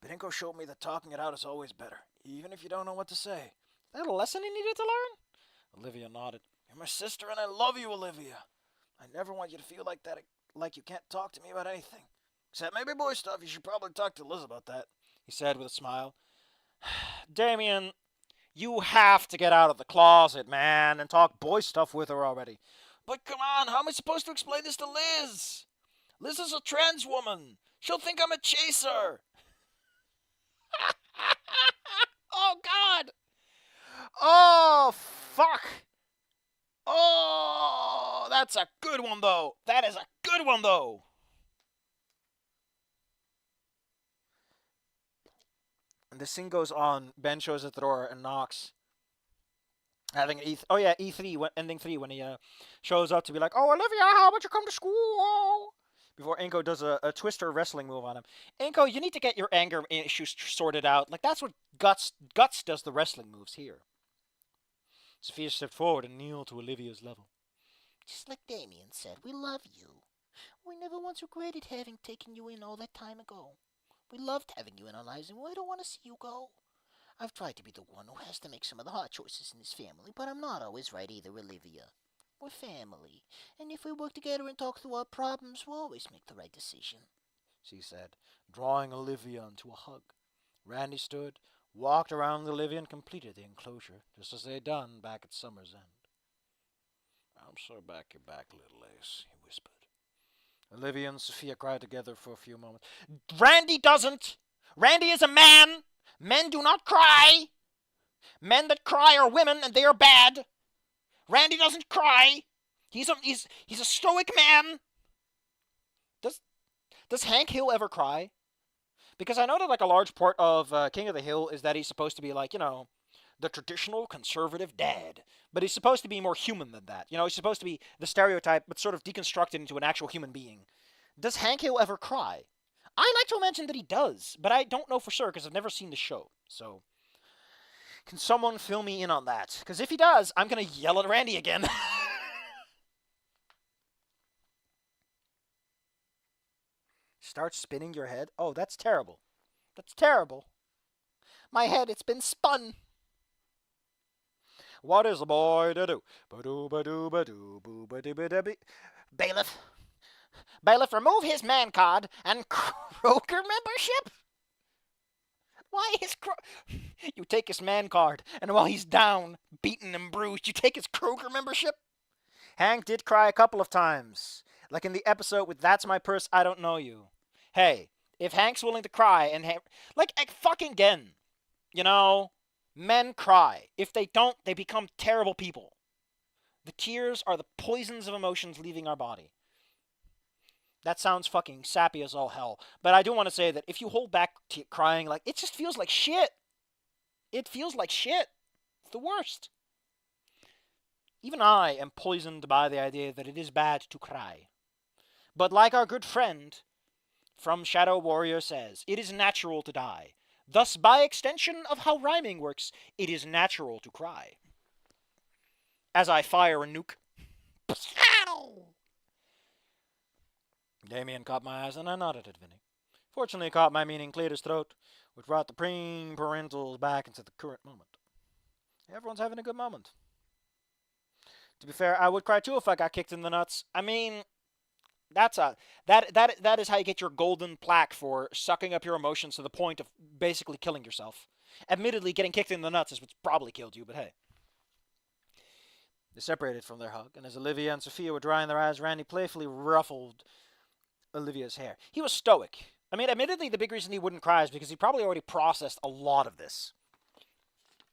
But Inco showed me that talking it out is always better, even if you don't know what to say. That a lesson he needed to learn? Olivia nodded. You're my sister and I love you, Olivia. I never want you to feel like that, like you can't talk to me about anything. Except maybe boy stuff. You should probably talk to Liz about that, he said with a smile. Damien, you have to get out of the closet, man, and talk boy stuff with her already. But come on, how am I supposed to explain this to Liz? Liz is a trans woman. She'll think I'm a chaser. Oh, God. Oh, fuck. Oh, that's a good one, though. That is a good one, though. And the scene goes on. Ben shows at the door and knocks. Having E3, ending 3, when he shows up to be like, oh, Olivia, how about you come to school? Before Inco does a twister wrestling move on him. Inco, you need to get your anger issues sorted out. Like, that's what Guts does the wrestling moves here. Sophia stepped forward and kneeled to Olivia's level. Just like Damien said, we love you. We never once regretted having taken you in all that time ago. We loved having you in our lives, and we don't want to see you go. I've tried to be the one who has to make some of the hard choices in this family, but I'm not always right either, Olivia. We're family, and if we work together and talk through our problems, we'll always make the right decision, she said, drawing Olivia into a hug. Randy stood, walked around Olivia, and completed the enclosure, just as they had done back at summer's end. I'm so back your back, little Ace, he whispered. Olivia and Sophia cried together for a few moments. Randy doesn't! Randy is a man! Men do not cry! Men that cry are women, and they are bad! Randy doesn't cry! He's a stoic man! Does Hank Hill ever cry? Because I know that, like, a large part of King of the Hill is that he's supposed to be, like, you know, the traditional conservative dad. But he's supposed to be more human than that. You know, he's supposed to be the stereotype, but sort of deconstructed into an actual human being. Does Hank Hill ever cry? I like to imagine that he does, but I don't know for sure because I've never seen the show. So, can someone fill me in on that? Because if he does, I'm going to yell at Randy again. Start spinning your head? Oh, that's terrible. That's terrible. My head, it's been spun. What is a boy to do? Bailiff. Bailiff, remove his man card and Kroger membership? Why his You take his man card, and while he's down, beaten and bruised, you take his Kroger membership? Hank did cry a couple of times. Like in the episode with That's My Purse, I Don't Know You. Hey, if Hank's willing to cry and like fucking again, you know, men cry. If they don't, they become terrible people. The tears are the poisons of emotions leaving our body. That sounds fucking sappy as all hell. But I do want to say that if you hold back crying, like, it just feels like shit. It feels like shit. It's the worst. Even I am poisoned by the idea that it is bad to cry. But like our good friend from Shadow Warrior says, it is natural to die. Thus, by extension of how rhyming works, it is natural to cry. As I fire a nuke. Damien caught my eyes, and I nodded at Vinny. Fortunately, he caught my meaning cleared his throat, which brought the preem parentals back into the current moment. Everyone's having a good moment. To be fair, I would cry too if I got kicked in the nuts. I mean, that is how you get your golden plaque for sucking up your emotions to the point of basically killing yourself. Admittedly, getting kicked in the nuts is what's probably killed you, but hey. They separated from their hug, and as Olivia and Sophia were drying their eyes, Randy playfully ruffled Olivia's hair. He was stoic. I mean, admittedly, the big reason he wouldn't cry is because he probably already processed a lot of this.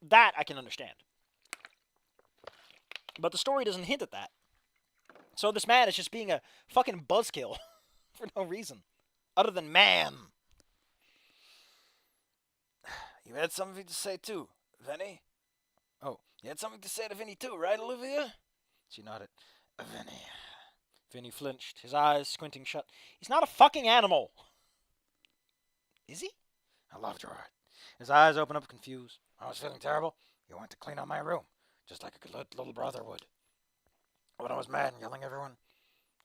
That I can understand. But the story doesn't hint at that. So this man is just being a fucking buzzkill for no reason. Other than man. You had something to say too, Vinny? Oh, you had something to say to Vinny too, right, Olivia? She nodded. Vinny. Vinny flinched, his eyes squinting shut. He's not a fucking animal. Is he? I loved your art. His eyes opened up confused. I was feeling terrible. You went to clean out my room, just like a good little brother would. When I was mad and yelling at everyone,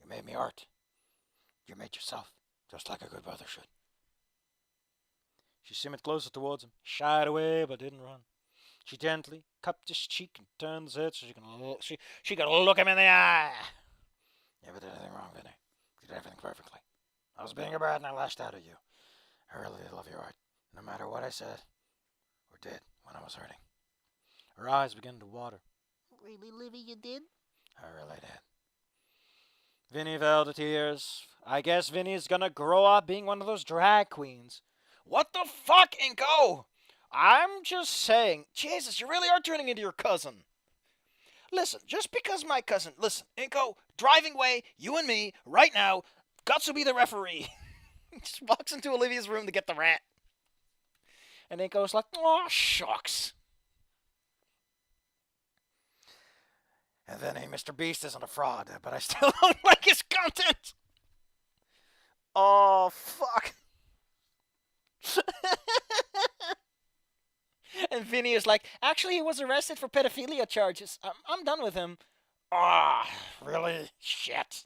you made me art. You made yourself, just like a good brother should. She shimmied closer towards him, shied away but didn't run. She gently cupped his cheek and turned his head so she could look him in the eye. You never did anything wrong, Vinny. You did everything perfectly. I was being a brat and I lashed out at you. I really did love your art, no matter what I said or did when I was hurting. Her eyes began to water. Really, Livy, you did? I really did. Vinny fell to tears. I guess Vinny's gonna grow up being one of those drag queens. What the fuck, Inco? I'm just saying. Jesus, you really are turning into your cousin. Listen, just because my cousin... Listen, Inco, driving way, you and me, right now, Guts will be the referee. He just walks into Olivia's room to get the rat. And Inco's like, oh, shucks. And then, hey, Mr. Beast isn't a fraud, but I still don't like his content. Oh, fuck. And Vinny is like, actually, he was arrested for pedophilia charges. I'm done with him. Ah, really? Shit.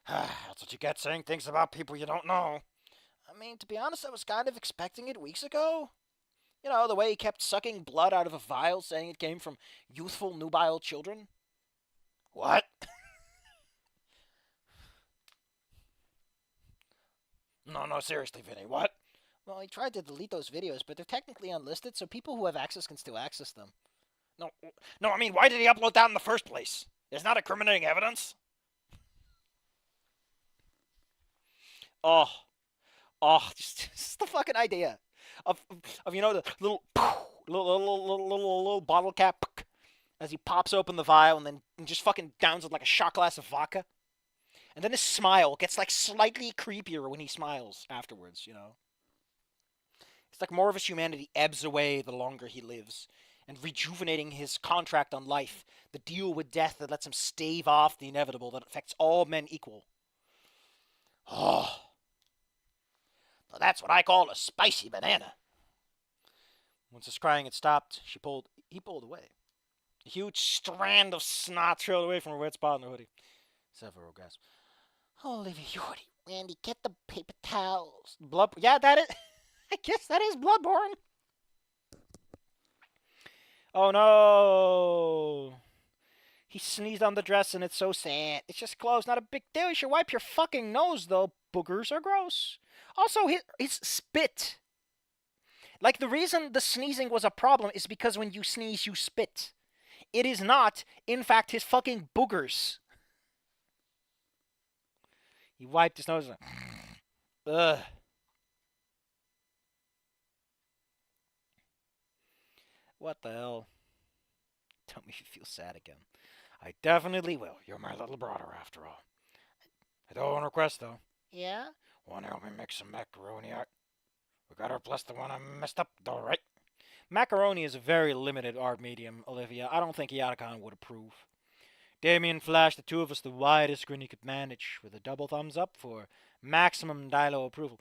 That's what you get saying things about people you don't know. I mean, to be honest, I was kind of expecting it weeks ago. You know, the way he kept sucking blood out of a vial, saying it came from youthful nubile children. What? No, seriously, Vinny, what? Well, he tried to delete those videos, but they're technically unlisted, so people who have access can still access them. No, I mean, why did he upload that in the first place? It's not incriminating evidence. Oh, just the fucking idea of you know, the little bottle cap as he pops open the vial and then just fucking downs it like a shot glass of vodka. And then his smile gets like slightly creepier when he smiles afterwards, you know. It's like more of his humanity ebbs away the longer he lives, and rejuvenating his contract on life, the deal with death that lets him stave off the inevitable that affects all men equal. Oh. Well, that's what I call a spicy banana. Once his crying had stopped, he pulled away. A huge strand of snot trailed away from her wet spot in the hoodie. Several gasped. Oh, Olivia, your hoodie. Randy, get the paper towels. Blood. Yeah, that is. I guess that is bloodborne. Oh no. He sneezed on the dress and it's so sad. It's just clothes, not a big deal. You should wipe your fucking nose, though. Boogers are gross. Also, his spit. Like, the reason the sneezing was a problem is because when you sneeze, you spit. It is not, in fact, his fucking boogers. He wiped his nose. Ugh. What the hell? Tell me if you feel sad again. I definitely will. You're my little brother, after all. I do one request, though. Yeah? Want to help me make some macaroni art? We got her plus the one I messed up, though, right? Macaroni is a very limited art medium, Olivia. I don't think Yatacon would approve. Damien flashed the two of us the widest grin he could manage, with a double thumbs up for maximum Dilo approval.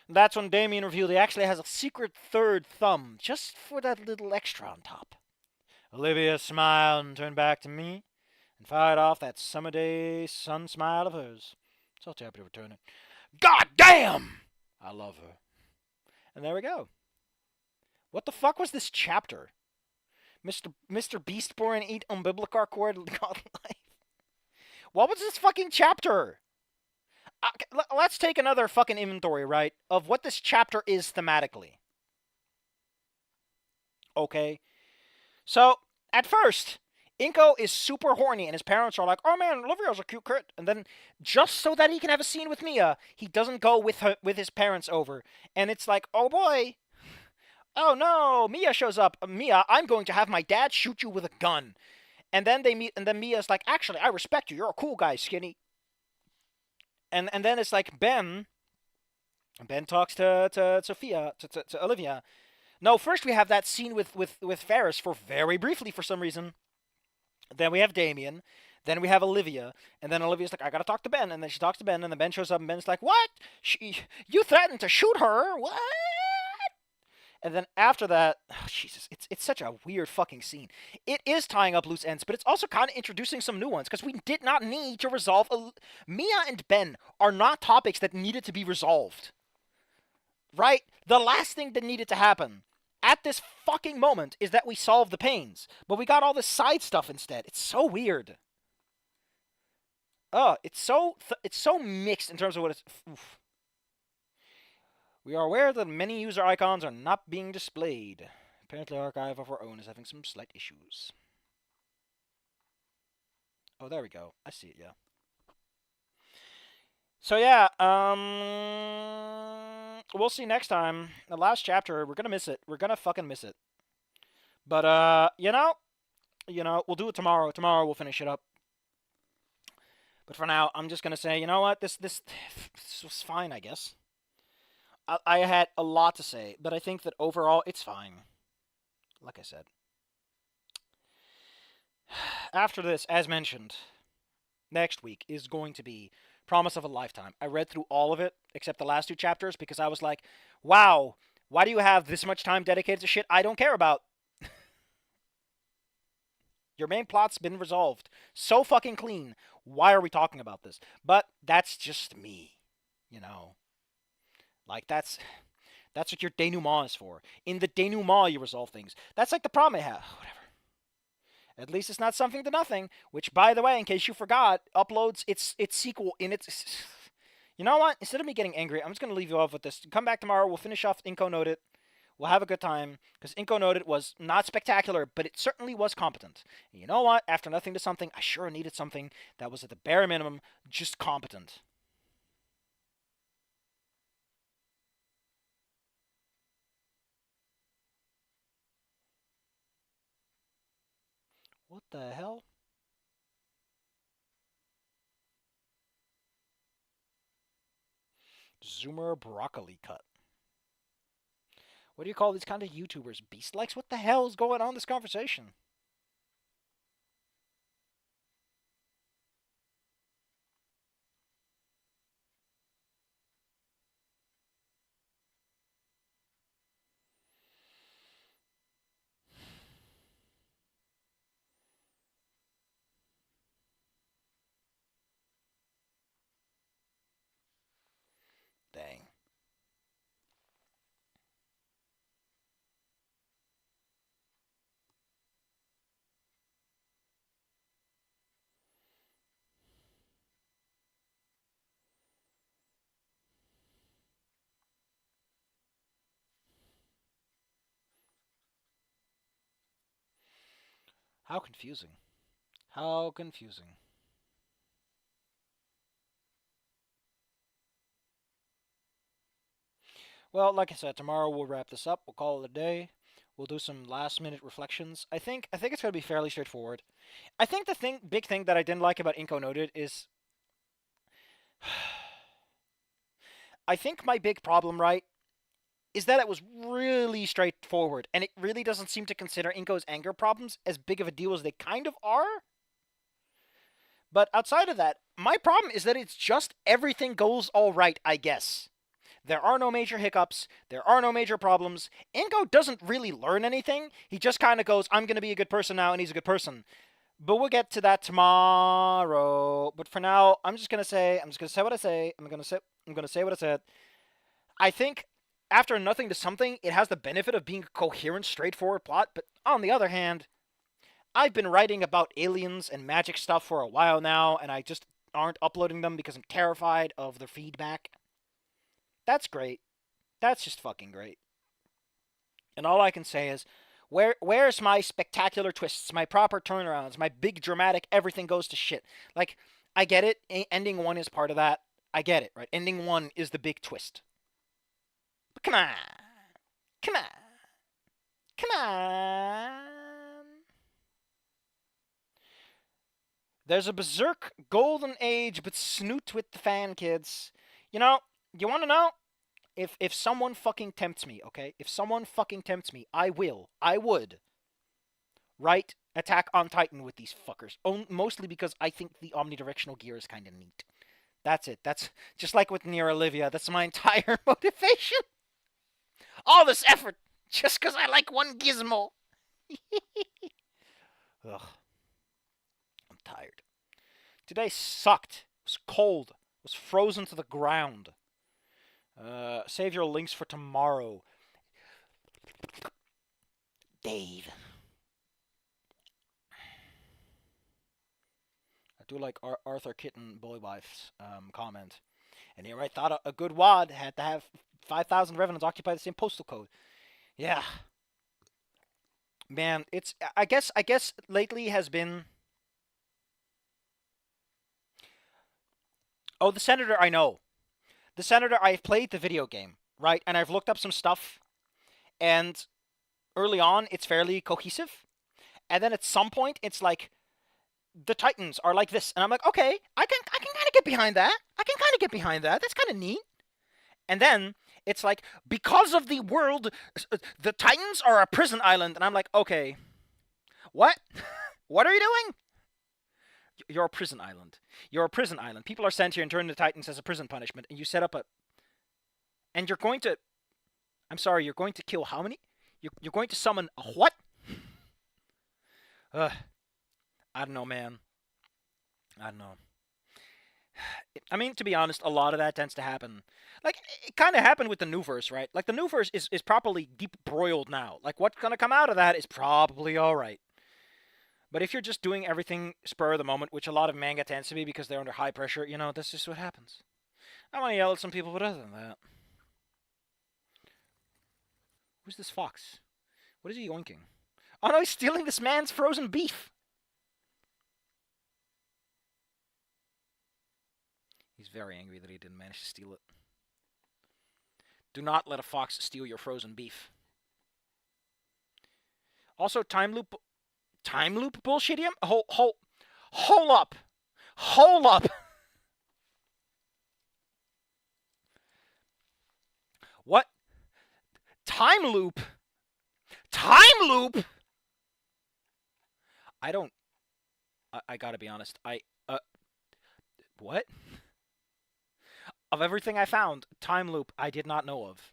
That's when Damien revealed he actually has a secret third thumb, just for that little extra on top. Olivia smiled and turned back to me, and fired off that summer day sun smile of hers. So happy to return it. God damn! I love her. And there we go. What the fuck was this chapter? Mr. Beastborn eat umbilical cord god life. What was this fucking chapter? Let's take another fucking inventory, right, of what this chapter is thematically. Okay. So, at first, Inco is super horny, and his parents are like, "Oh man, Olivia's a cute kid." And then, just so that he can have a scene with Mia, he doesn't go with his parents over, and it's like, "Oh boy, oh no, Mia shows up. Mia, I'm going to have my dad shoot you with a gun." And then they meet, and then Mia's like, "Actually, I respect you. You're a cool guy, Skinny." And then it's like Ben talks to Sophia, to Olivia. No, first we have that scene with Ferris for very briefly for some reason. Then we have Damien. Then we have Olivia. And then Olivia's like, "I gotta talk to Ben." And then she talks to Ben, and then Ben shows up, and Ben's like, "What? You threatened to shoot her? What?" And then after that, oh, Jesus, it's such a weird fucking scene. It is tying up loose ends, but it's also kind of introducing some new ones because we did not need to resolve. Mia and Ben are not topics that needed to be resolved. Right? The last thing that needed to happen at this fucking moment is that we solve the pains, but we got all this side stuff instead. It's so weird. It's so mixed in terms of what it's. Oof. We are aware that many user icons are not being displayed. Apparently, Archive of our own is having some slight issues. Oh, there we go. I see it, yeah. So yeah, we'll see next time. The last chapter, we're gonna miss it. We're gonna fucking miss it. But you know, we'll do it tomorrow. Tomorrow we'll finish it up. But for now, I'm just gonna say, you know what? This was fine, I guess. I had a lot to say, but I think that overall it's fine. Like I said. After this, as mentioned, next week is going to be Promise of a Lifetime. I read through all of it, except the last two chapters, because I was like, wow, why do you have this much time dedicated to shit I don't care about? Your main plot's been resolved. So fucking clean. Why are we talking about this? But that's just me. You know. Like, that's what your denouement is for. In the denouement, you resolve things. That's like the problem I have. Whatever. At least it's not something to nothing, which, by the way, in case you forgot, uploads its sequel in its... You know what? Instead of me getting angry, I'm just going to leave you off with this. Come back tomorrow. We'll finish off Inco Noted. We'll have a good time, because Inco Noted was not spectacular, but it certainly was competent. And you know what? After nothing to something, I sure needed something that was at the bare minimum just competent. What the hell? Zoomer broccoli cut. What do you call these kind of YouTubers? Beast likes? What the hell is going on in this conversation? Dang. How confusing. How confusing. Well, like I said, tomorrow we'll wrap this up. We'll call it a day. We'll do some last minute reflections. I think it's gonna be fairly straightforward. I think the big thing that I didn't like about Inco Noted is I think my big problem, right, is that it was really straightforward, and it really doesn't seem to consider Inco's anger problems as big of a deal as they kind of are. But outside of that, my problem is that it's just everything goes all right, I guess. There are no major hiccups. There are no major problems. Inco doesn't really learn anything. He just kind of goes, I'm going to be a good person now, and he's a good person. But we'll get to that tomorrow. But for now, I'm just going to say what I say. I'm going to say what I said. I think after Nothing to Something, it has the benefit of being a coherent, straightforward plot. But on the other hand, I've been writing about aliens and magic stuff for a while now, and I just aren't uploading them because I'm terrified of their feedback. That's great. That's just fucking great. And all I can say is, where's my spectacular twists, my proper turnarounds, my big dramatic everything goes to shit? Like, I get it. Ending 1 is part of that. I get it, right? Ending 1 is the big twist. But come on. Come on. Come on. There's a berserk golden age, but Snoot with the fan, kids. You know, you want to know? If someone fucking tempts me, okay? If someone fucking tempts me, I would write Attack on Titan with these fuckers. Mostly because I think the omnidirectional gear is kind of neat. That's it. That's just like with Near Olivia. That's my entire motivation. All this effort just because I like one gizmo. Ugh. I'm tired. Today sucked. It was cold. It was frozen to the ground. Save your links for tomorrow. Dave. I do like Arthur Kitten Boywife's comment. And here I thought a good wad had to have 5,000 revenants occupy the same postal code. Yeah. Man, it's I guess lately has been. Oh, the senator I know. The senator, I've played the video game, right? And I've looked up some stuff, and early on, it's fairly cohesive. And then at some point, it's like, the Titans are like this. And I'm like, okay, I can kind of get behind that. That's kind of neat. And then, it's like, because of the world, the Titans are a prison island. And I'm like, okay, what? What are you doing? You're a prison island. You're a prison island. People are sent here and turned into Titans as a prison punishment, and you set up a... And you're going to... I'm sorry, you're going to kill how many? You're going to summon a what? I don't know, man. I don't know. I mean, to be honest, a lot of that tends to happen. Like, it kind of happened with the new verse, right? Like, the new verse is properly deep broiled now. Like, what's going to come out of that is probably alright. But if you're just doing everything spur of the moment, which a lot of manga tends to be because they're under high pressure, you know, that's just what happens. I want to yell at some people, but other than that... Who's this fox? What is he yoinking? Oh no, he's stealing this man's frozen beef! He's very angry that he didn't manage to steal it. Do not let a fox steal your frozen beef. Also, time loop bullshitium? Hold up. Hold up. What? Time loop? Time loop? I don't... I gotta be honest. What? Of everything I found, time loop I did not know of.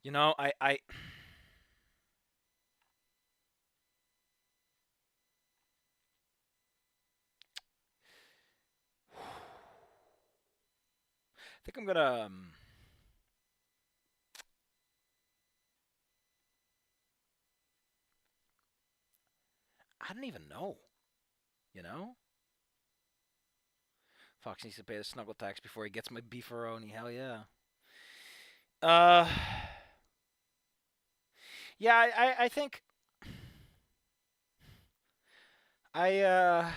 You know, I think I'm gonna... I don't even know. You know? Fox needs to pay the snuggle tax before he gets my beefaroni. Hell yeah. Yeah, I think... I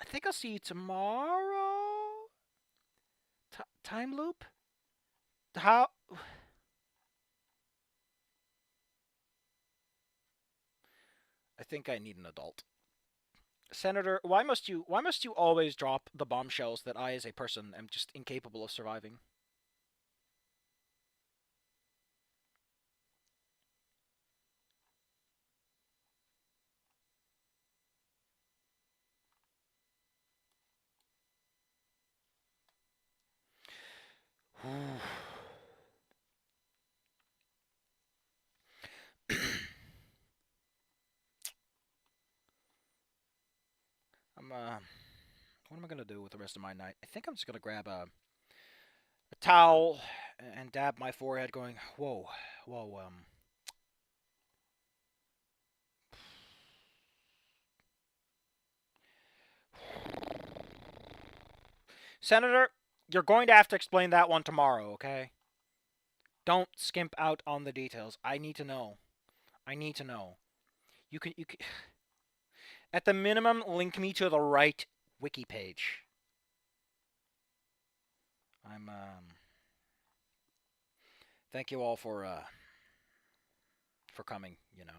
think I'll see you tomorrow. Time loop? How? think I need an adult. Senator, why must you always drop the bombshells that I as a person am just incapable of surviving? What am I gonna do with the rest of my night? I think I'm just gonna grab a towel and dab my forehead, going, whoa, whoa, Senator, you're going to have to explain that one tomorrow, okay? Don't skimp out on the details. I need to know. I need to know. You can at the minimum link me to the right wiki page. I'm thank you all for coming, you know,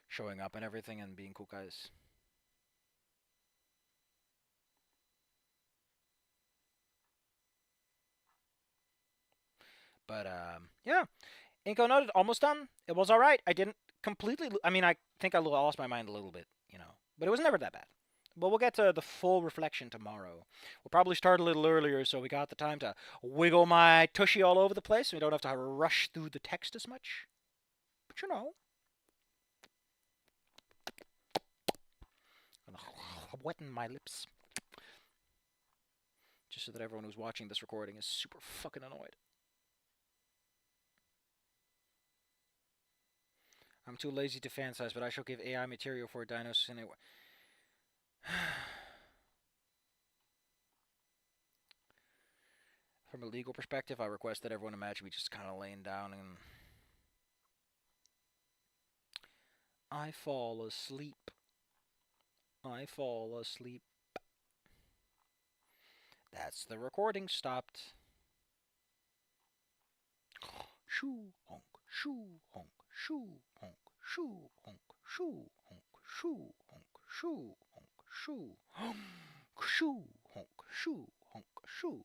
showing up and everything and being cool guys. But yeah, Inco noted, almost done. It was all right. I didn't completely. I mean, I think I lost my mind a little bit, you know, but it was never that bad. But we'll get to the full reflection tomorrow. We'll probably start a little earlier so we got the time to wiggle my tushy all over the place and we don't have to rush through the text as much. But you know. I'm wetting my lips. Just so that everyone who's watching this recording is super fucking annoyed. I'm too lazy to fantasize, but I shall give AI material for a diagnosis anyway. From a legal perspective, I request that everyone imagine me just kind of laying down and I fall asleep. I fall asleep. That's the recording stopped. Shoo honk, shoo honk, shoo honk, shoo honk, shoo honk, shoo honk, shoo honk, shoo honk, shoo honk, shoo honk, shoo.